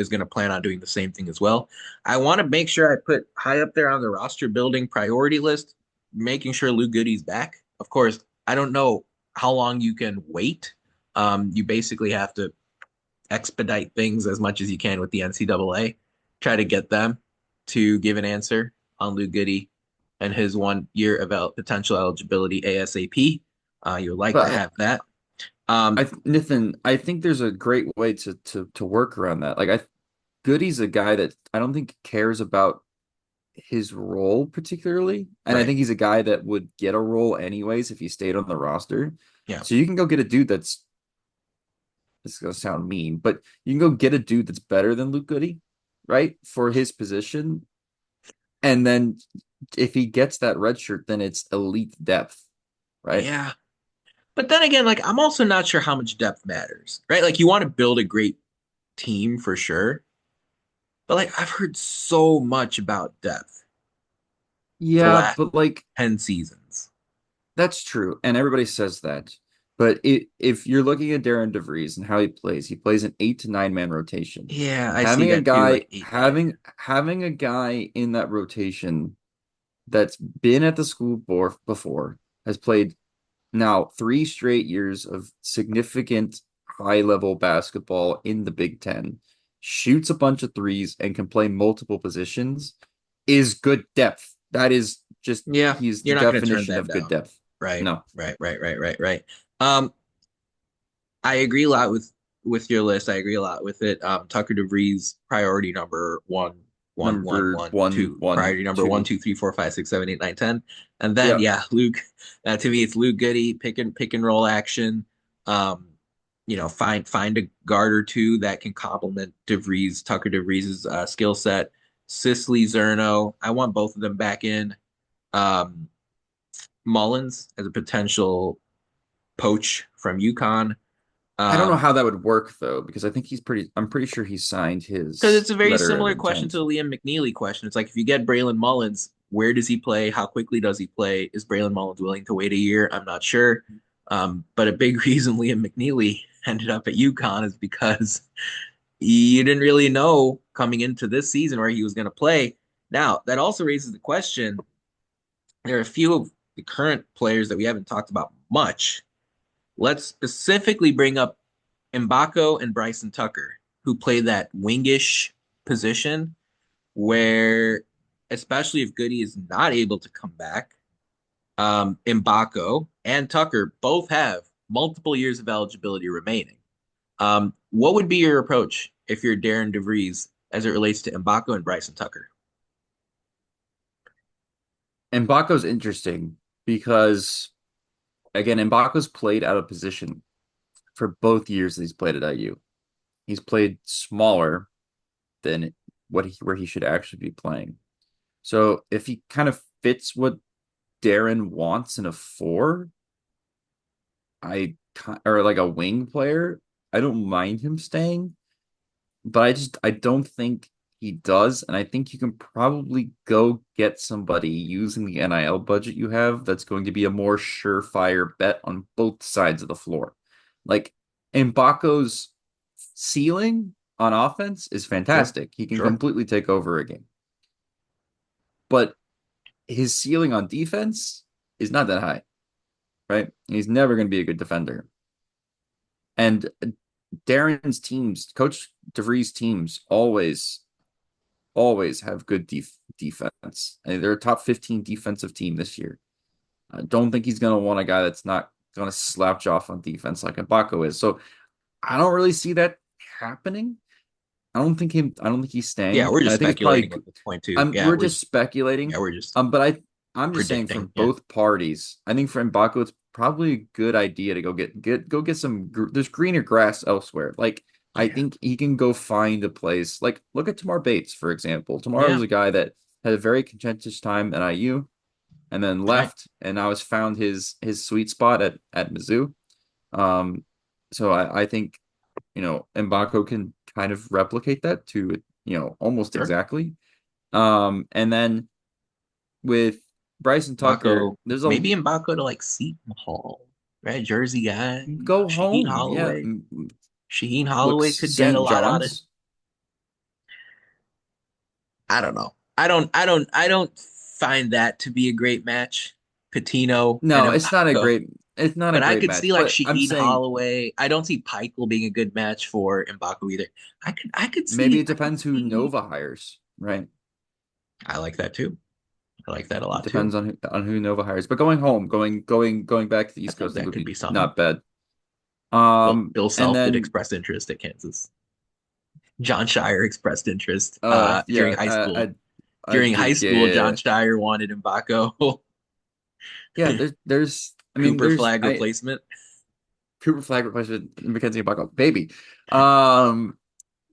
going to plan on doing the same thing as well. I want to make sure I put high up there on the roster building priority list, making sure Lou Goody's back. Of course, I don't know how long you can wait. You basically have to expedite things as much as you can with the NCAA, try to get them to give an answer on Lou Goody and his 1 year of potential eligibility ASAP. You would like to But have that. Um, Nathan, I think there's a great way to work around that. Like Goody's a guy that I don't think cares about his role particularly, and I right. think he's a guy that would get a role anyways if he stayed on the roster. Yeah. So you can go get a dude that's this is gonna sound mean, but you can go get a dude that's better than Luke Goody, right? For his position. And then if he gets that red shirt, then it's elite depth, right? Yeah. But then again, like I'm also not sure how much depth matters, right? Like you want to build a great team for sure, but like I've heard so much about depth the Yeah, last but like 10 seasons. that's true. And everybody says that. But if you're looking at Darren DeVries and how he plays an 8 to 9 man rotation. Yeah, I see that too, like 8-9. Having a guy in that rotation that's been at the school before, has played now 3 straight years of significant high level basketball in the Big Ten, shoots a bunch of threes and can play multiple positions, is good depth. That is just, Yeah, he's the you're not going to turn definition that of good down. depth. Right, No, right. Um, I agree a lot with your list. I agree a lot with it. Tucker DeVries, priority number number one, two. one, Priority number one, two. two, three, four, five, six, seven, eight, nine, 10. And then Yeah. yeah, Luke. To me, it's Luke Goody, pick and roll action. Um, find a guard or two that can complement Tucker DeVries's skill set. Sisley Zerno. I want both of them back in. Um, Mullins as a potential poach from UConn. I don't know Um, how that would work though, because I'm pretty sure he signed because his it's a very letter of similar question to intent. the Liam McNeely question. It's like if you get Braylon Mullins, where does he play? How quickly does he play? Is Braylon Mullins willing to wait a year? I'm not sure. But a big reason Liam McNeely ended up at UConn is because you didn't really know coming into this season where he was going to play. Now, that also raises the question. There are a few of the current players that we haven't talked about much. Let's specifically bring up Mbako and Bryson Tucker, who play that wingish position where, especially if Goody is not able to come back, Mbako and Tucker both have multiple years of eligibility remaining. What would be your approach if you're Darren DeVries as it relates to Mbako and Bryson Tucker? And Baco's interesting because again, Mbako's played out of position for both years that he's played at IU. He's played smaller than where he should actually be playing. So if he kind of fits what Darren wants in a four, or like a wing player, I don't mind him staying, but I don't think he does, and I think you can probably go get somebody using the NIL budget you have that's going to be a more surefire bet on both sides of the floor. Like Mbako's ceiling on offense is Sure, fantastic. He can sure. completely take over a game. But his ceiling on defense is not that high, right? He's never going to be a good defender. And Darren's teams, Coach DeVries' teams, always have good defense. I mean, they're a top 15 defensive team this year. I don't think he's going to want a guy that's not going to slouch off on defense like Ibaka is. So I don't really see that happening. I don't think he's Yeah, staying. we're And just I think it's probably speculating at this point too. we're just speculating. We're just But I'm just saying predicting. from Yeah, both parties, I think for M'Baku, it's probably a good idea to go get some there's greener grass elsewhere. Like I yeah, think he can go find a place. Like look at Tamar Bates, for example. Tamar yeah. was a guy that had a very contentious time at IU and then Right. left and now has found his sweet spot at Mizzou. Um, so I think M'Baku can kind of replicate that to almost Sure. exactly. And then with Bryson Tucker, Mbako, maybe Mbako to like Seton Hall, right? Jersey guy, go Shaheen home. Yeah. Holloway. Shaheen Look, Holloway could get a St. lot out of him. John's. I don't know. I don't find that to be a great match. Patino and No, Mbako. it's not a But I great could match. see like But I'm Shaheen saying Holloway. I don't see Peichel being a good match for Mbako either. maybe it I could depends who see Nova hires, right? I like that too. I like that a It lot too. depends on who Nova hires. But going home, going back to the I East think Coast, I think that would could be be something. not bad. Bill And Self did then express interest at Kansas. John Shire expressed interest during yeah, high school. I During high did school, John yeah. Shire wanted Mbako. Yeah, there's I mean Cooper there's flag I replacement. Cooper Flag replacement Mackenzie Buckle, baby. Um,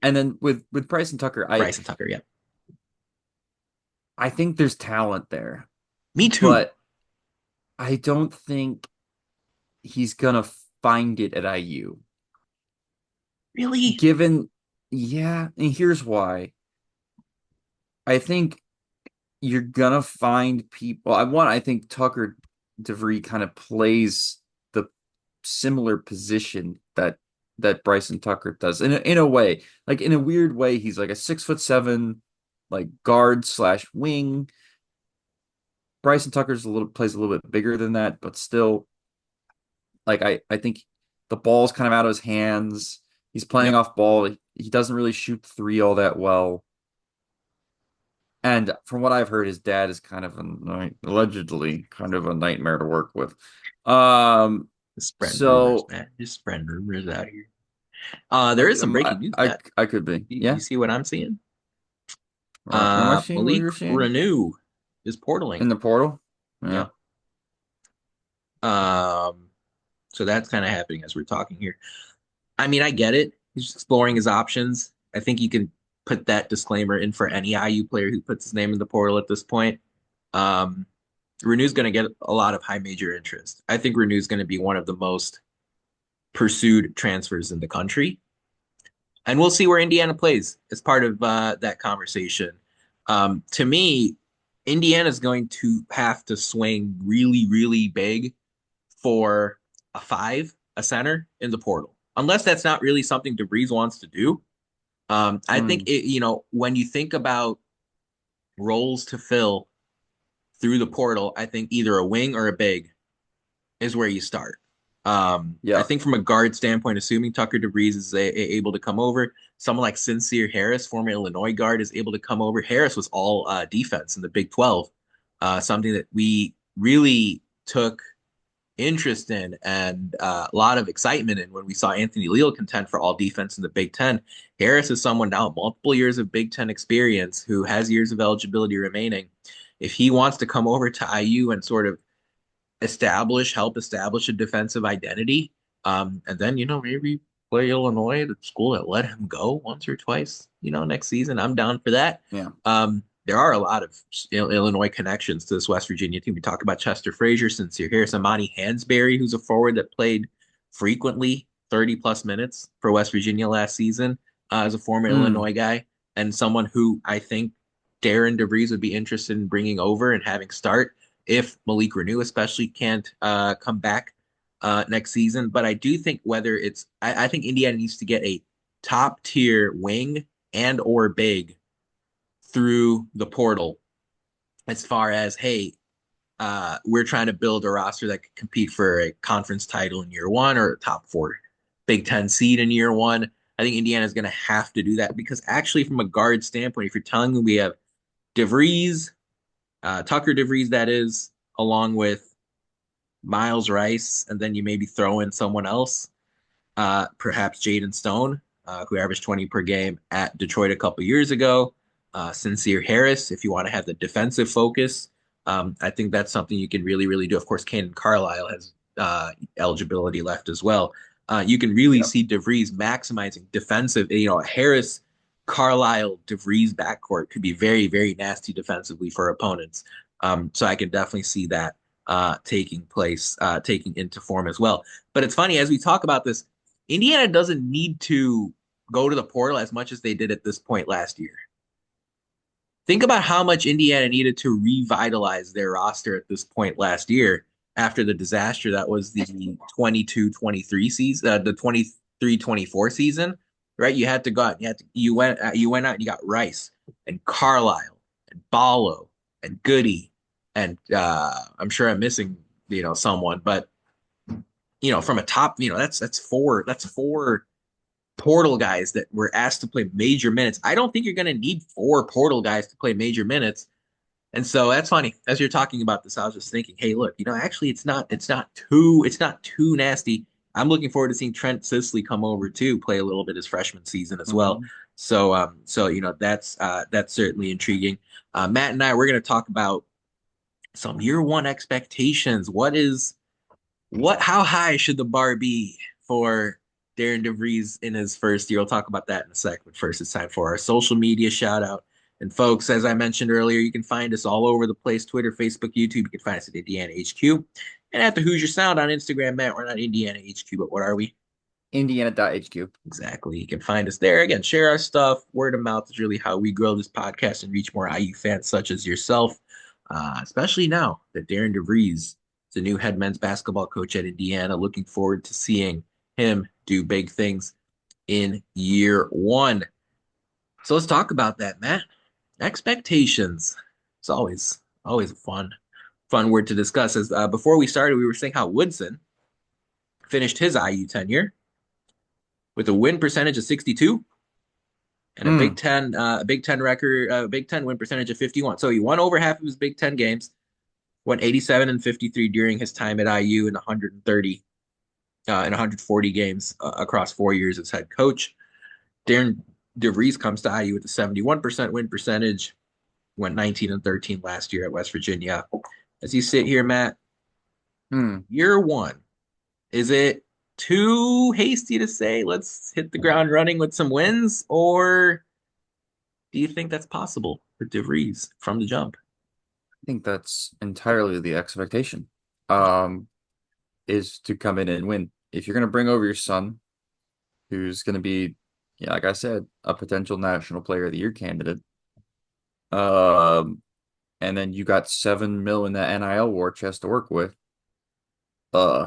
and then with Price and Tucker, Bryson Tucker, yeah. I think there's talent there, Me too. but I don't think he's gonna find it at IU. Really? Given, yeah, and here's why. I think you're gonna find people. I think Tucker DeVry kind of plays the similar position that Bryson Tucker does in a way, like in a weird way. He's like a 6'7", like guard slash wing. Bryson Tucker's a little plays a little bit bigger than that, but still, like I think the ball's kind of out of his hands. He's playing Yep. off ball. He doesn't really shoot three all that well. And from what I've heard, his dad is kind of allegedly kind of a nightmare to work with. Um, Just spreading rumors, so man. Just spreading rumors out here. There is some breaking news, Matt. I could be. You Yeah. see what I'm seeing? Am I seeing what Malik you're seeing Renew is portaling. in the portal? Yeah. Yep. Um, so that's kind of happening as we're talking here. I mean, I get it. He's just exploring his options. I think you can put that disclaimer in for any IU player who puts his name in the portal at this point. Um, Renew's going to get a lot of high major interest. I think Renew's going to be one of the most pursued transfers in the country. And we'll see where Indiana plays as part of that conversation. To me, Indiana's going to have to swing really, really big for a five, a center in the portal, unless that's not really something DeVries wants to do. I think Mm, when you think about roles to fill through the portal, I think either a wing or a big is where you start. I yeah. think from a guard standpoint, assuming Tucker DeVries is able to come over, someone like Sincere Harris, former Illinois guard, is able to come over. Harris was all defense in the Big 12, something that we really took interest in and a lot of excitement in when we saw Anthony Leal contend for all defense in the Big Ten. Harris is someone now multiple years of Big Ten experience who has years of eligibility remaining. If he wants to come over to IU and sort of help establish a defensive identity. And then, maybe play Illinois, the school that let him go once or twice, next season. I'm down for that. Yeah. There are a lot of Illinois connections to this West Virginia team. We talked about Chester Frazier, Sincere Harris, Amani Hansberry, who's a forward that played frequently 30 plus minutes for West Virginia last season as a former Mm, Illinois guy, and someone who I think Darren DeVries would be interested in bringing over and having start if Malik Renew especially can't come back next season. But I do think I think Indiana needs to get a top tier wing and or big through the portal as far as, hey, we're trying to build a roster that could compete for a conference title in year one or a top four Big Ten seed in year one. I think Indiana is going to have to do that because actually, from a guard standpoint, if you're telling me we have DeVries, Tucker DeVries, that is, along with Miles Rice, and then you maybe throw in someone else, perhaps Jaden Stone, who averaged 20 per game at Detroit a couple years ago. Sincere Harris, if you want to have the defensive focus. I think that's something you can really, really do. Of course, Cannon Carlisle has eligibility left as well. You can really yeah. see DeVries maximizing defensive. Harris, Carlisle, DeVries backcourt could be very, very nasty defensively for opponents. So I can definitely see that taking place, taking into form as well. But it's funny as we talk about this, Indiana doesn't need to go to the portal as much as they did at this point last year. Think about how much Indiana needed to revitalize their roster at this point last year after the disaster that was the 22-23 season, the 23-24 season, right? You had to go out, you went out and you got Rice and Carlisle and Ballo and Goody and I'm sure I'm missing, someone, but from a top, that's four portal guys that were asked to play major minutes. I don't think you're going to need four portal guys to play major minutes. And so that's funny. As you're talking about this, I was just thinking, hey, look, actually it's not too nasty. I'm looking forward to seeing Trent Sisley come over too, play a little bit his freshman season as well. Mhm. So that's certainly intriguing. Matt and I, we're going to talk about some year one expectations. How high should the bar be for Darren DeVries in his first year? We'll talk about that in a sec, but first it's time for our social media shout out. And folks, as I mentioned earlier, you can find us all over the place: Twitter, Facebook, YouTube. You can find us at Indiana HQ and at the Hoosier Sound on Instagram. Matt, we're not Indiana HQ, but what are we? Indiana.HQ. Exactly. You can find us there. Again, share our stuff. Word of mouth is really how we grow this podcast and reach more IU fans such as yourself, especially now that Darren DeVries the new head men's basketball coach at Indiana. Looking forward to seeing him do big things in year one. So let's talk about that, Matt. Expectations. It's always a fun word to discuss. As before we started, we were saying how Woodson finished his IU tenure with a win percentage of 62 and Mm. A Big Ten record, Big Ten win percentage of 51. So he won over half of his Big Ten games, went 87 and 53 during his time at IU in 130 and 140 games across 4 years as head coach. Darren DeVries comes to IU with a 71% win percentage, went 19 and 13 last year at West Virginia. As you sit here, Matt, Mm. year one, is it too hasty to say let's hit the ground running with some wins, or do you think that's possible for DeVries from the jump? I think that's entirely the expectation. Um, is to come in and win. If you're going to bring over your son, who's going to be, yeah, like I said, a potential National Player of the Year candidate, um, and then you got 7 mil in that NIL war chest to work with, uh,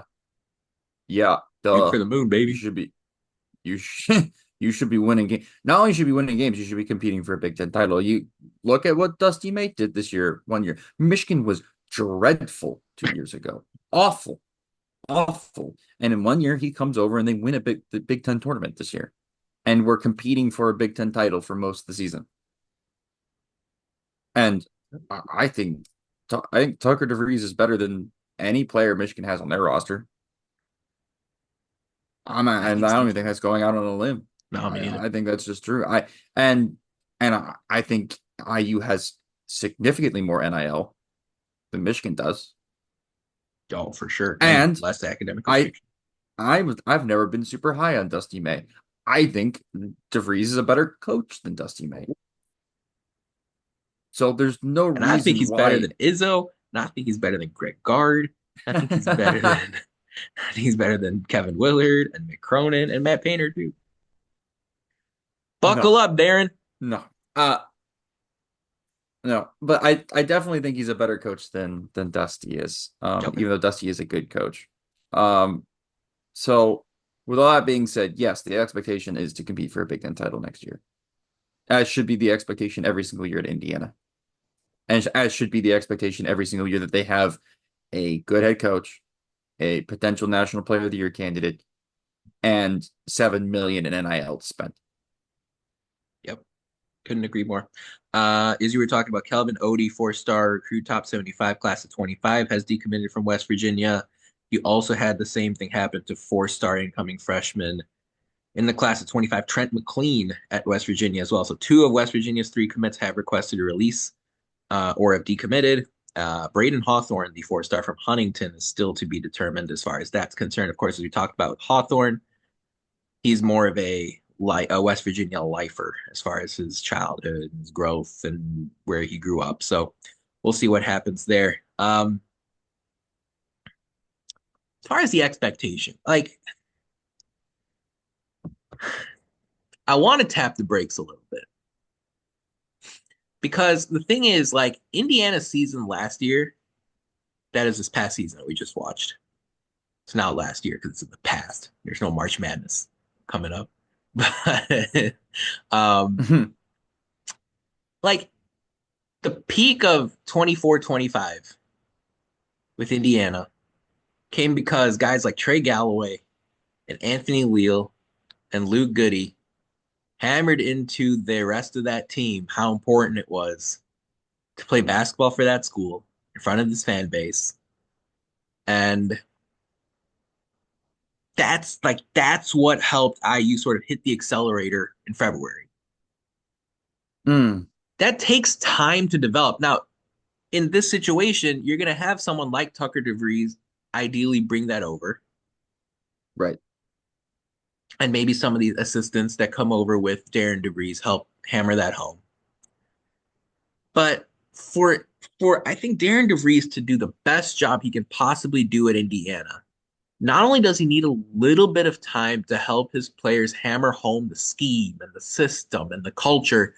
yeah, Shoot duh, for the moon, you baby. should be, you should, you should be winning game. Not only should you be winning games, you should be competing for a Big Ten title. You look at what Dusty Mate did this year, 1 year. Michigan was dreadful 2 years ago, awful. Awful. And in 1 year, he comes over and they win the Big Ten tournament this year. And we're competing for a Big Ten title for most of the season. And I think Tucker DeVries is better than any player Michigan has on their roster. I And think I so don't even too. think that's going out on a limb. No, me neither. I think that's just true. And I think IU has significantly more NIL than Michigan does. Oh, for sure. And And less academic I restriction. I've never been super high on Dusty May. I think DeVries is a better coach than Dusty May. So there's no And I think reason he's better why. than Izzo. And I think he's better than Greg Gard. I think he's better than I think he's better than Kevin Willard and Mick Cronin and Matt Painter too. Buckle No, up, Darren. no, uh, no. But I definitely think he's a better coach than Dusty is. Okay. Even though Dusty is a good coach. Um, so with all that being said, yes, the expectation is to compete for a Big Ten title next year. As should be the expectation every single year at Indiana, and as should be the expectation every single year that they have a good head coach, a potential National Player of the Year candidate, and 7 million in NIL to spend. Yep. Couldn't agree more. As you were talking about, Kelvin Odie, four-star recruit, top 75, class of 25, has decommitted from West Virginia. You also had the same thing happen to four-star incoming freshman in the class of 25, Trent McLean at West Virginia as well. So two of West Virginia's three commits have requested a release or have decommitted. Braden Hawthorne, the four-star from Huntington, is still to be determined as far as that's concerned. Of course, as we talked about with Hawthorne, he's more of a West Virginia lifer as far as his childhood, his growth, and where he grew up. So we'll see what happens there. As far as the expectation, like I want to tap the brakes a little bit because the thing is, like Indiana's season last year, that is this past season that we just watched. It's not last year because it's in the past. There's no March Madness coming up. But um, like the peak of 24-25 with Indiana came because guys like Trey Galloway and Anthony Leal and Luke Goody hammered into the rest of that team how important it was to play basketball for that school in front of this fan base. And that's what helped IU sort of hit the accelerator in February. Mm, That takes time to develop. Now, in this situation, you're going to have someone like Tucker DeVries ideally bring that over, right. and maybe some of these assistants that come over with Darren DeVries help hammer that home. But for I think Darren DeVries to do the best job he can possibly do at Indiana, not only does he need a little bit of time to help his players hammer home the scheme and the system and the culture,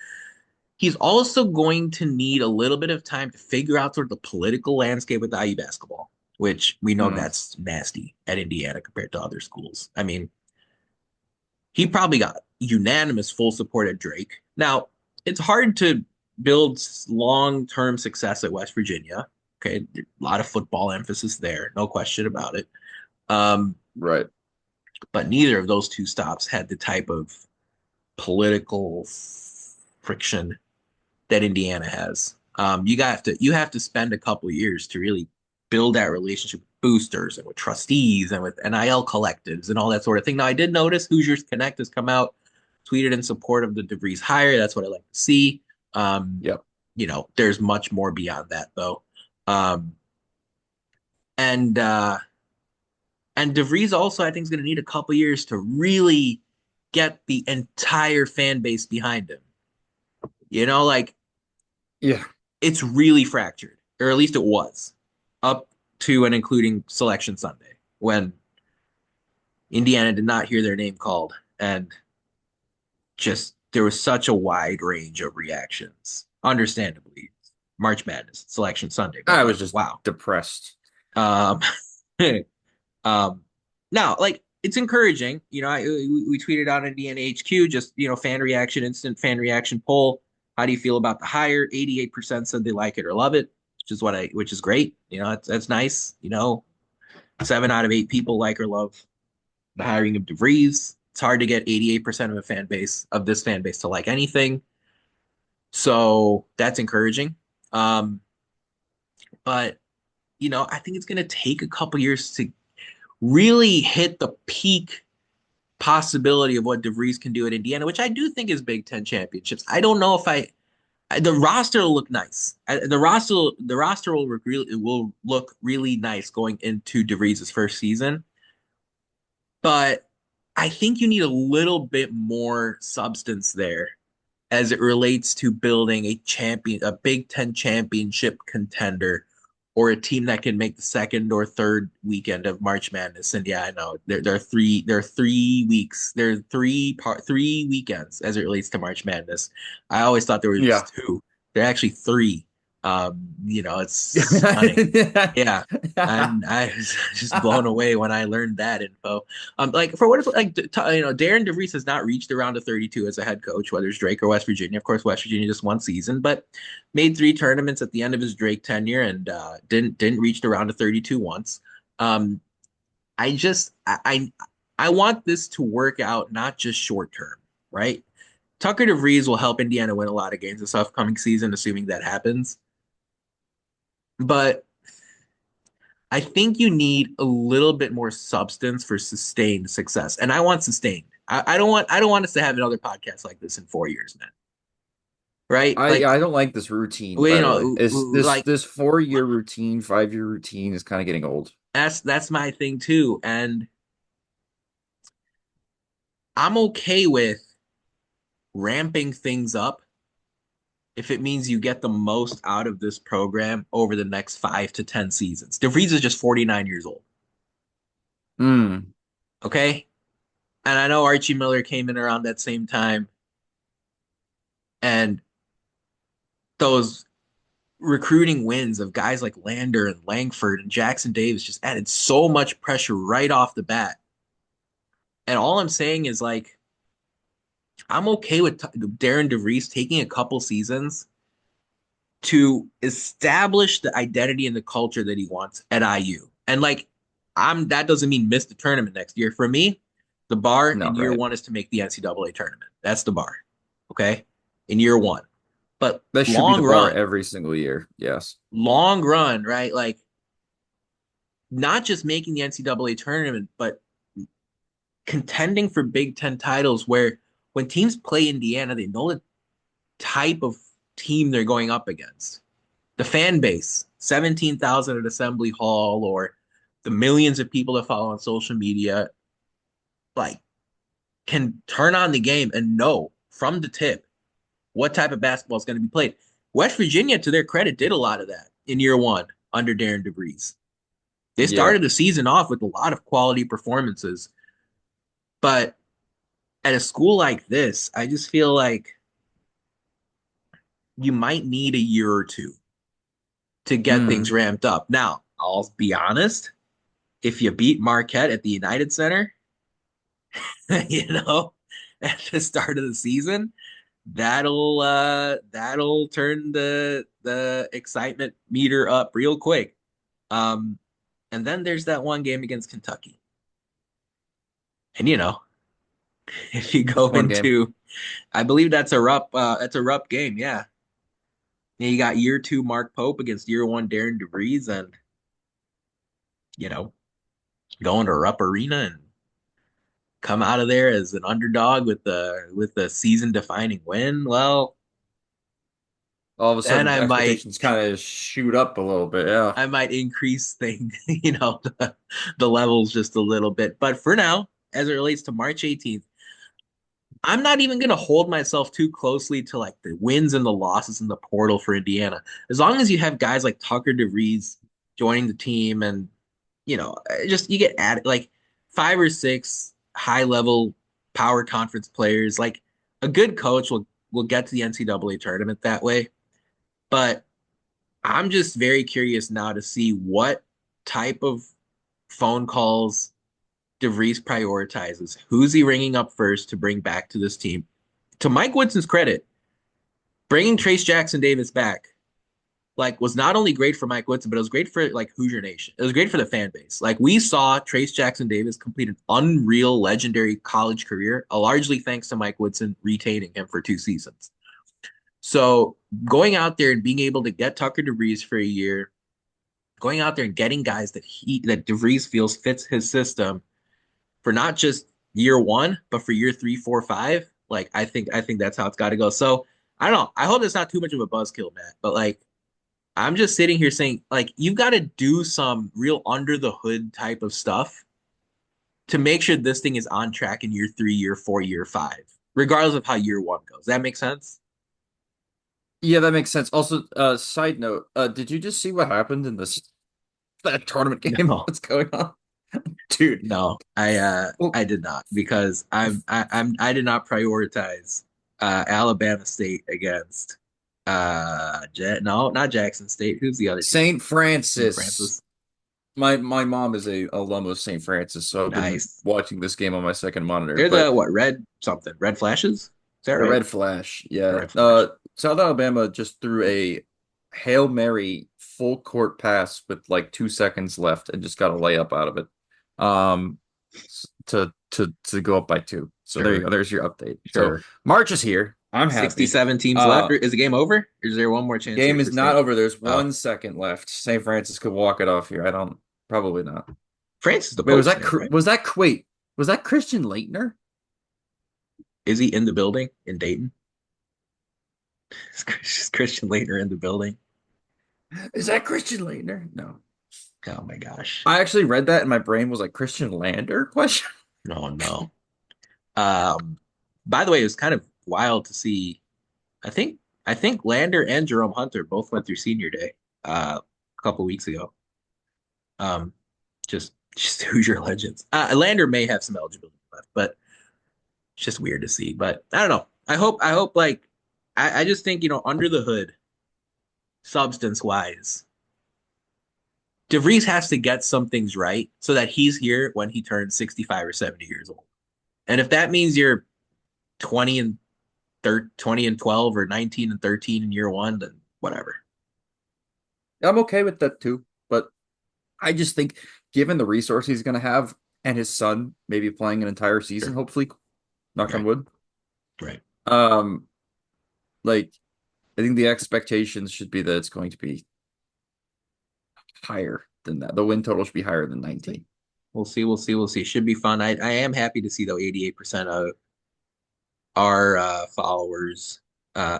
he's also going to need a little bit of time to figure out sort of the political landscape with IU basketball. which we know Mm, that's nasty at Indiana compared to other schools. I mean, he probably got unanimous full support at Drake. Now, it's hard to build long-term success at West Virginia. Okay, a lot of football emphasis there, no question about it. Um, right. but neither of those two stops had the type of political friction that Indiana has. You have to spend a couple years to really build that relationship with boosters and with trustees and with NIL collectives and all that sort of thing. Now, I did notice Hoosiers Connect has come out, tweeted in support of the DeVries hire. That's what I like to see. Um, Yep. there's much more beyond that though. Um, and DeVries also, I think, is going to need a couple years to really get the entire fan base behind him. Like Yeah. it's really fractured, or at least it was, up to and including Selection Sunday when Indiana did not hear their name called, and just there was such a wide range of reactions. Understandably, March Madness, Selection Sunday, but I was like, just wow. depressed. Um, um, now, like, it's encouraging. We tweeted out Indiana HQ, just fan reaction, instant fan reaction poll. How do you feel about the hire? 88% said they like it or love it, which is great. That's nice. 7 out of 8 people like or love the hiring of DeVries. It's hard to get 88% of a fan base of this fan base to like anything. So that's encouraging. Um, but I think it's going to take a couple years to really hit the peak possibility of what DeVries can do at Indiana, which I do think is Big Ten championships. I don't know if the roster will look nice. The roster will look really nice going into DeVries' first season, but I think you need a little bit more substance there as it relates to building a Big Ten championship contender, or a team that can make the second or third weekend of March Madness. And yeah, I know there are 3 weeks, there are 3 weekends as it relates to March Madness. I always thought there were Yeah. just two. There are actually three. It's stunning. Yeah. And I was just blown away when I learned that info. Like for what it's like, Darren DeVries has not reached around to 32 as a head coach, whether it's Drake or West Virginia. Of course, West Virginia just one season, but made 3 tournaments at the end of his Drake tenure, and didn't reach around to 32 once. Um, I just I want this to work out, not just short term, right? Tucker DeVries will help Indiana win a lot of games this upcoming season, assuming that happens. But I think you need a little bit more substance for sustained success. And I want sustained. I don't want us to have another podcast like this in 4 years, man. Right? I Like don't like this routine, we by you the way. know Is this like this 4-year routine, 5-year routine is kind of getting old. that's my thing too. And I'm okay with ramping things up if it means you get the most out of this program over the next 5 to 10 seasons. DeVries is just 49 years old. Mm, Okay. And I know Archie Miller came in around that same time, and those recruiting wins of guys like Lander and Langford and Jackson Davis just added so much pressure right off the bat. And all I'm saying is, like, I'm okay with Darren DeVries taking a couple seasons to establish the identity and the culture that he wants at IU. And like, that doesn't mean miss the tournament next year. For me, the bar no, in year right. one is to make the NCAA tournament. That's the bar. Okay. In year one. But That should be the bar every single year. Yes. long run, right? Like, not just making the NCAA tournament, but contending for Big Ten titles where when teams play Indiana, they know the type of team they're going up against. The fan base, 17,000 at Assembly Hall, or the millions of people that follow on social media, like, can turn on the game and know from the tip what type of basketball is going to be played. West Virginia, to their credit, did a lot of that in year one under Darren DeVries. They Yeah. started the season off with a lot of quality performances, but at a school like this, I just feel like you might need a year or two to get things Mm, ramped up. Now, I'll be honest. If you beat Marquette at the United Center, you know, at the start of the season, that'll turn the excitement meter up real quick. Um, and then there's that one game against Kentucky. And if you go Just one game. into, I believe that's a Rupp game, yeah. And you got year two Mark Pope against year one Darian DeVries, and you know, going to Rupp Arena and come out of there as an underdog with the season defining win. Well, All of a then sudden, expectations kind of shoot up a little bit. Yeah. I might increase things, the levels just a little bit. But for now, as it relates to March 18th, I'm not even going to hold myself too closely to like the wins and the losses in the portal for Indiana. As long as you have guys like Tucker DeVries joining the team and, just you get added like five or six high level power conference players, like a good coach will get to the NCAA tournament that way. But I'm just very curious now to see what type of phone calls DeVries prioritizes. Who's he ringing up first to bring back to this team? To Mike Woodson's credit, bringing Trace Jackson Davis back like was not only great for Mike Woodson, but it was great for like Hoosier Nation. It was great for the fan base. Like we saw Trace Jackson Davis complete an unreal, legendary college career, largely thanks to Mike Woodson retaining him for 2 seasons. So going out there and being able to get Tucker DeVries for a year, going out there and getting guys that DeVries feels fits his system for not just year one, but for year three, four, five. Like I think that's how it's got to go. So I don't know. I hope it's not too much of a buzzkill, Matt. But like I'm just sitting here saying, like, you've got to do some real under the hood type of stuff to make sure this thing is on track in year three, year four, year five, regardless of how year one goes. That makes sense? Yeah, that makes sense. Also, side note, did you just see what happened in this that tournament game? No. What's going on? Dude. No, Well, I did not because I did not prioritize Alabama State against no, not Jackson State. Who's the other team? St. St. Francis. Francis. My mom is a alum of St. Francis, so I've been Nice. watching this game on my second monitor. They're the But what, red something? Red flashes? Is that the right? Red Flash, The yeah. red flash. South Alabama just threw a Hail Mary full court pass with like 2 seconds left and just got a layup out of it. Um, to go up by two. So there you Sure, go. There's your update. So sure. March is here. I'm happy. 67 teams left. Uh, Is the game over? Or is there one more chance here game for is not St. over. There's Oh, 1 second left. St. Francis could walk it off here. I don't. Probably not. France is the Wait, was Pope's that name, right? wait? Was that Christian Leitner? Is he in the building in Dayton? Is Christian Laettner in the building? Is that Christian Leitner? No. Oh my gosh. I actually read that and my brain was like Christian Lander question. No, no. Um, by the way, it was kind of wild to see. I think I think Lander and Jerome Hunter both went through senior day a couple weeks ago. Um, just Hoosier legends. Lander may have some eligibility left, but it's just weird to see. But I don't know. I hope like I just think, under the hood, substance wise, DeVries has to get some things right so that he's here when he turns 65 or 70 years old. And if that means you're 20 and 20 and 12 or 19 and 13 in year one, then whatever. I'm okay with that too, but I just think given the resource he's going to have and his son maybe playing an entire season, Sure. hopefully, knock on Right. wood. Right. Um, like I think the expectations should be that it's going to be higher than that. The win total should be higher than 19. We'll see. We'll see. We'll see. Should be fun. I am happy to see though 88% of our followers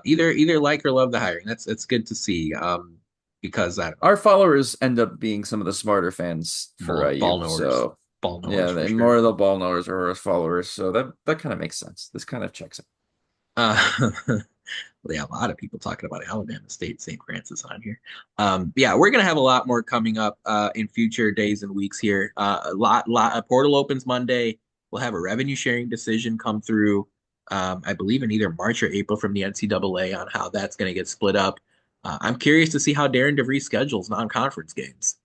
either like or love the hiring. That's good to see. Because I don't know, Our followers end up being some of the smarter fans for ball IU, knowers, so ball knowers yeah, for and sure. more of the ball knowers are our followers, so that kind of makes sense. This kind of checks it. Uh, yeah, a lot of people talking about Alabama State, St. Francis on here. Yeah, we're gonna have a lot more coming up in future days and weeks here. A portal opens Monday. We'll have a revenue sharing decision come through. I believe in either March or April from the NCAA on how that's gonna get split up. I'm curious to see how Darren DeVries schedules non-conference games.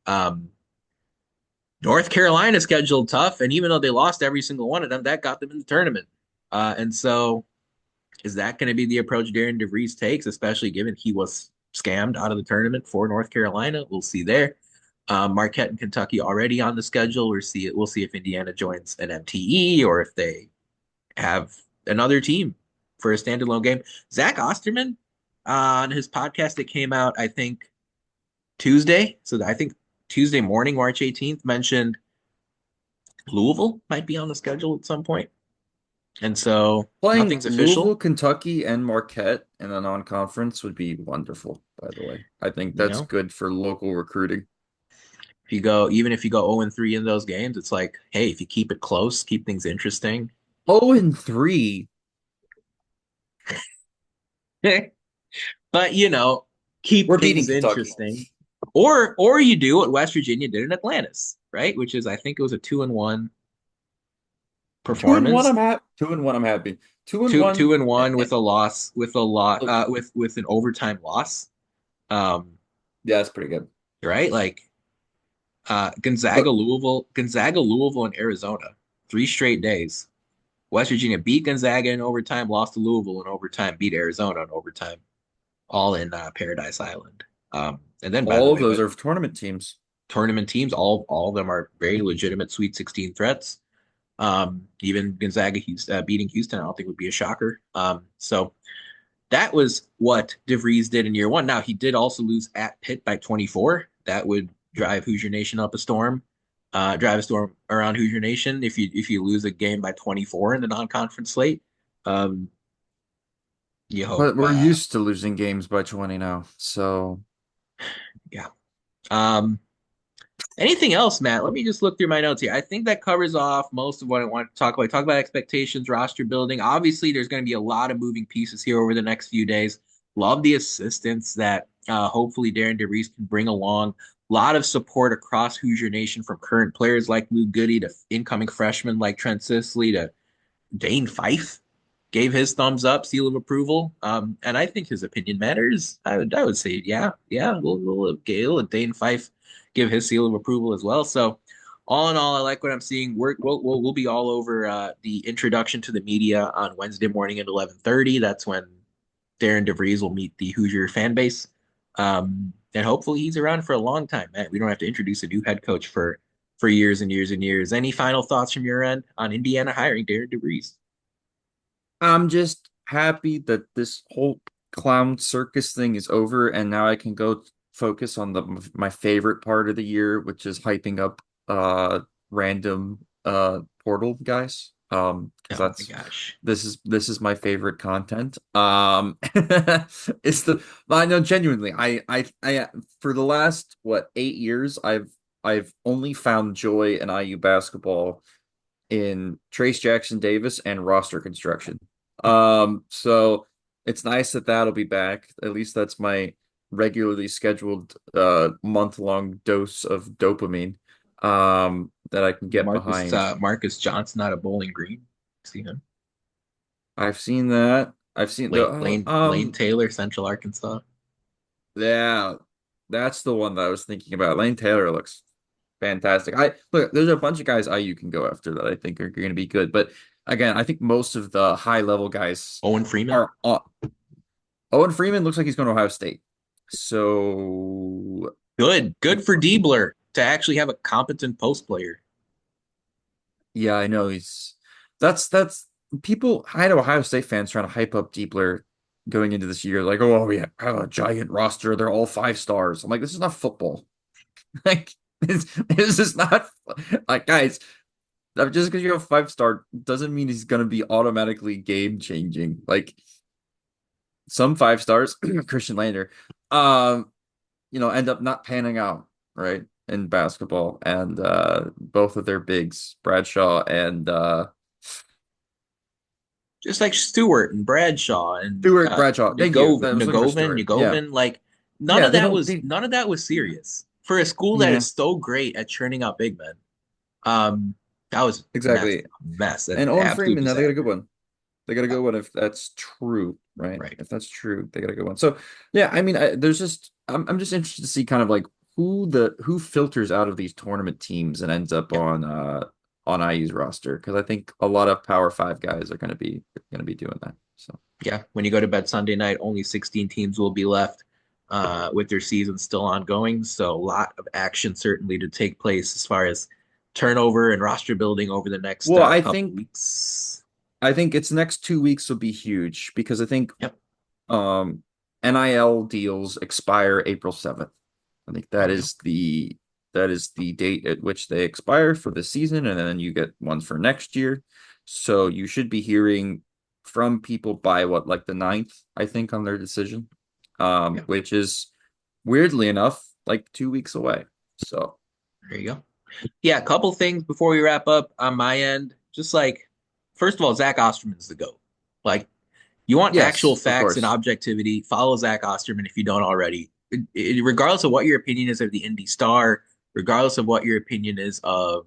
North Carolina scheduled tough, and even though they lost every single one of them, that got them in the tournament. And so, is that going to be the approach Darren DeVries takes, especially given he was scammed out of the tournament for North Carolina? We'll see there. Marquette and Kentucky already on the schedule. We'll see if Indiana joins an MTE or if they have another team for a standalone game. Zach Osterman on his podcast that came out, I think Tuesday. So I think Tuesday morning, March 18th, mentioned Louisville might be on the schedule at some point. And so Playing nothing's Louisville, official, Kentucky, and Marquette in a non-conference would be wonderful, by the way. I think you that's know. good for local recruiting. Even if you go 0-3 in those games, it's like, hey, if you keep it close, keep things interesting. 0-3. But keep We're beating things Kentucky. interesting. Or you do what West Virginia did in Atlantis, right? Which is I think it was a 2-1 Two and one, performance. I'm happy. 2-1, I'm happy. Two and Two one. two and eh, one eh, with a loss with a lot look, with an overtime loss. Um, yeah, that's pretty good. right? Like Look, Gonzaga, Louisville, and Arizona. 3 straight days. West Virginia beat Gonzaga in overtime, lost to Louisville in overtime, beat Arizona in overtime, all in Paradise Island. And then, by the all of way, those what are tournament teams. tournament teams, all of them are very legitimate Sweet 16 threats. Even Gonzaga beating Houston, I don't think would be a shocker. So that was what DeVries did in year one. Now, he did also lose at Pitt by 24. That would drive Hoosier Nation up a storm, drive a storm around Hoosier Nation if you lose a game by 24 in the non-conference slate. Um, you hope, But we're used to losing games by 20 now. So yeah. Um, Anything else, Matt? Let me just look through my notes here. I think that covers off most of what I want to talk about. Talk about expectations, roster building. Obviously, there's going to be a lot of moving pieces here over the next few days. Love the assistance that hopefully Darren DeVries can bring along. A lot of support across Hoosier Nation from current players like Lou Goody to incoming freshmen like Trent Sisley to Dane Fife gave his thumbs up, seal of approval. And I think his opinion matters. I would say, yeah, we'll let Dane Fife give his seal of approval as well. So, all in all, I like what I'm seeing. We'll be all over the introduction to the media on Wednesday morning at 11:30. That's when Darren DeVries will meet the Hoosier fan base. And hopefully he's around for a long time, man. We don't have to introduce a new head coach for years and years and years. Any final thoughts from your end on Indiana hiring Darren DeVries? I'm just happy that this whole clown circus thing is over, and now I can go focus on my favorite part of the year, which is hyping up random portal guys. Because Oh my that's gosh. this is my favorite content. It's the I know genuinely. I for the last 8 years, I've only found joy in IU basketball in Trace Jackson Davis and roster construction. So it's nice that that'll be back. At least that's my regularly scheduled month-long dose of dopamine that I can get behind. Marcus Johnson out of Bowling Green. See him? I've seen that. I've seen the Lane Taylor, Central Arkansas. yeah, that's the one that I was thinking about. Lane Taylor looks fantastic. I look, there's a bunch of guys IU can go after that I think are going to be good, but again, I think most of the high level guys Owen Freeman. are Owen Freeman looks like he's going to Ohio State. So Good for Diebler to actually have a competent post player. yeah, I know that's people. I had Ohio State fans trying to hype up Diepler going into this year, like, oh, we have a giant roster. They're all 5 stars. I'm like, this is not football. Like, this is not like, guys. Just because you have 5 star doesn't mean he's gonna be automatically game changing. Like some 5 stars, Christian Lander, um, end up not panning out, right? In basketball. And both of their bigs, Bradshaw and Just like Stewart and Bradshaw and Stewart Bradshaw. Thank you. I was looking for Stewart. Yeah. Like Yeah, they don't they none of that was serious for a school that yeah, is so great at churning out big men. Um, that was exactly. mess, an And Owen absolute Freeman, now they got a disaster. good one. They got a good one if that's true, right? Right. If that's true, they got a good one. So yeah, I mean, there's just I'm just interested to see kind of like who filters out of these tournament teams and ends up Yeah. on IU's roster because I think a lot of Power Five guys are going to be doing that. So Yeah. When you go to bed Sunday night, only 16 teams will be left with their season still ongoing. So a lot of action certainly to take place as far as turnover and roster building over the next well, couple weeks. I think its next 2 weeks will be huge because I think Yep. um NIL deals expire April 7th. I think There you go. that is the date at which they expire for the season, and then you get ones for next year. So you should be hearing from people by what, like the 9th, I think, on their decision. Yeah. Which is weirdly enough, like 2 weeks away. So There you go. Yeah, a couple things before we wrap up on my end. Just like, first of all, Zach Osterman's the GOAT. Like, you want actual yes, of facts and course. objectivity, follow Zach Osterman if you don't already. Regardless of what your opinion is of the Indy Star, regardless of what your opinion is of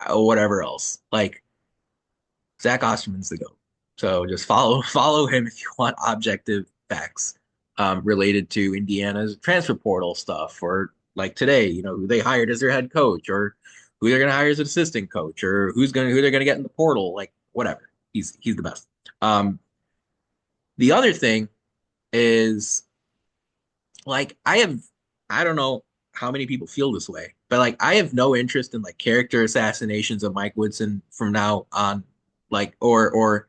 whatever else, like Zach Osterman's the GOAT. So just follow him if you want objective facts related to Indiana's transfer portal stuff, or like today, who they hired as their head coach, or who they're going to hire as an assistant coach, or who they're going to get in the portal, like whatever. He's the best. The other thing is like I don't know how many people feel this way, but like I have no interest in like character assassinations of Mike Woodson from now on, like or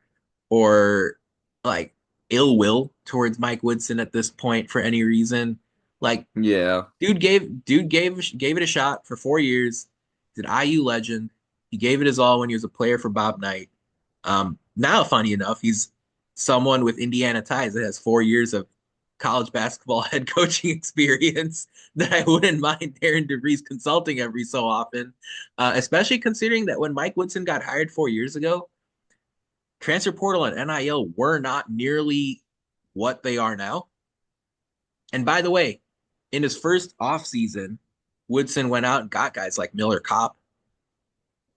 like ill will towards Mike Woodson at this point for any reason. Like Yeah. dude gave it a shot for 4 years. He's an IU legend. He gave it his all when he was a player for Bob Knight. Now, funny enough, he's someone with Indiana ties that has 4 years of college basketball head coaching experience that I wouldn't mind Darian DeVries consulting every so often, especially considering that when Mike Woodson got hired 4 years ago, transfer portal and NIL were not nearly what they are now. And by the way, in his first offseason, Woodson went out and got guys like Miller Kopp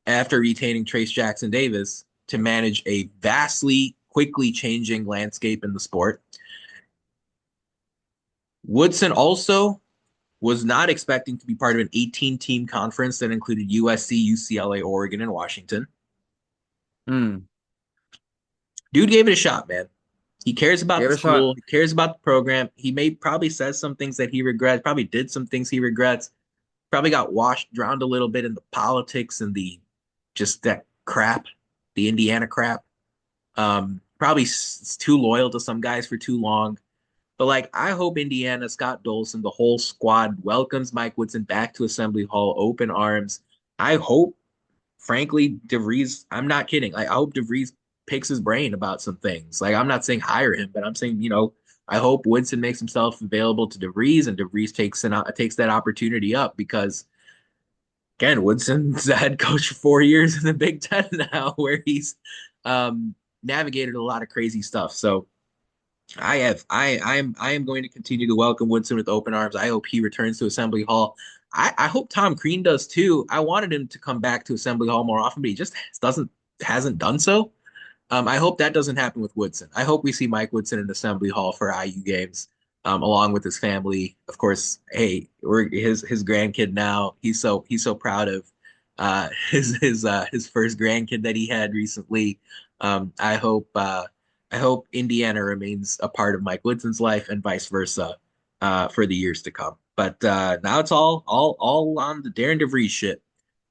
after retaining Trace Jackson Davis to manage a vastly quickly changing landscape in the sport. Woodson also was not expecting to be part of an 18 team conference that included USC, UCLA, Oregon, and Washington. Hmm. Dude gave it a shot, man. He cares about Gave the it a shot. school, he cares about the program. He may probably says some things that he regrets, probably did some things he regrets, probably got drowned a little bit in the politics and the just that crap, the Indiana crap. Probably too loyal to some guys for too long. But like, I hope Indiana, Scott Dolson, the whole squad welcomes Mike Woodson back to Assembly Hall, open arms. I hope, frankly, DeVries. I'm not kidding. Like, I hope DeVries picks his brain about some things. Like, I'm not saying hire him, but I'm saying, I hope Woodson makes himself available to DeVries, and DeVries takes that opportunity up because again, Woodson's the head coach for 4 years in the Big Ten now, where he's navigated a lot of crazy stuff. So I am going to continue to welcome Woodson with open arms. I hope he returns to Assembly Hall. I hope Tom Crean does too. I wanted him to come back to Assembly Hall more often, but he just hasn't done so. I hope that doesn't happen with Woodson. I hope we see Mike Woodson in Assembly Hall for IU games, along with his family. Of course, hey, we're his grandkid now. He's so proud of his first grandkid that he had recently. I hope Indiana remains a part of Mike Woodson's life and vice versa for the years to come. But now it's all on the Darren DeVries shit,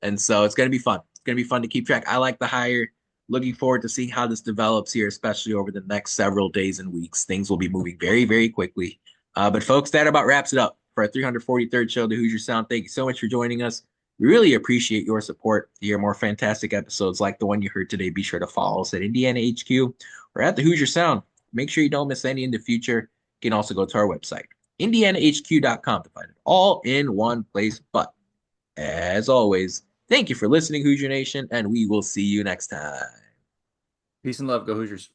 and so it's gonna be fun. It's gonna be fun to keep track. I like the hire. Looking forward to seeing how this develops here, especially over the next several days and weeks. Things will be moving very, very quickly. But folks, that about wraps it up for our 343rd show, The Hoosier Sound. Thank you so much for joining us. We really appreciate your support. To hear more fantastic episodes like the one you heard today, be sure to follow us at Indiana HQ or at the Hoosier Sound. Make sure you don't miss any in the future. You can also go to our website, indianahq.com, to find it all in one place. But as always, thank you for listening, Hoosier Nation, and we will see you next time. Peace and love. Go Hoosiers.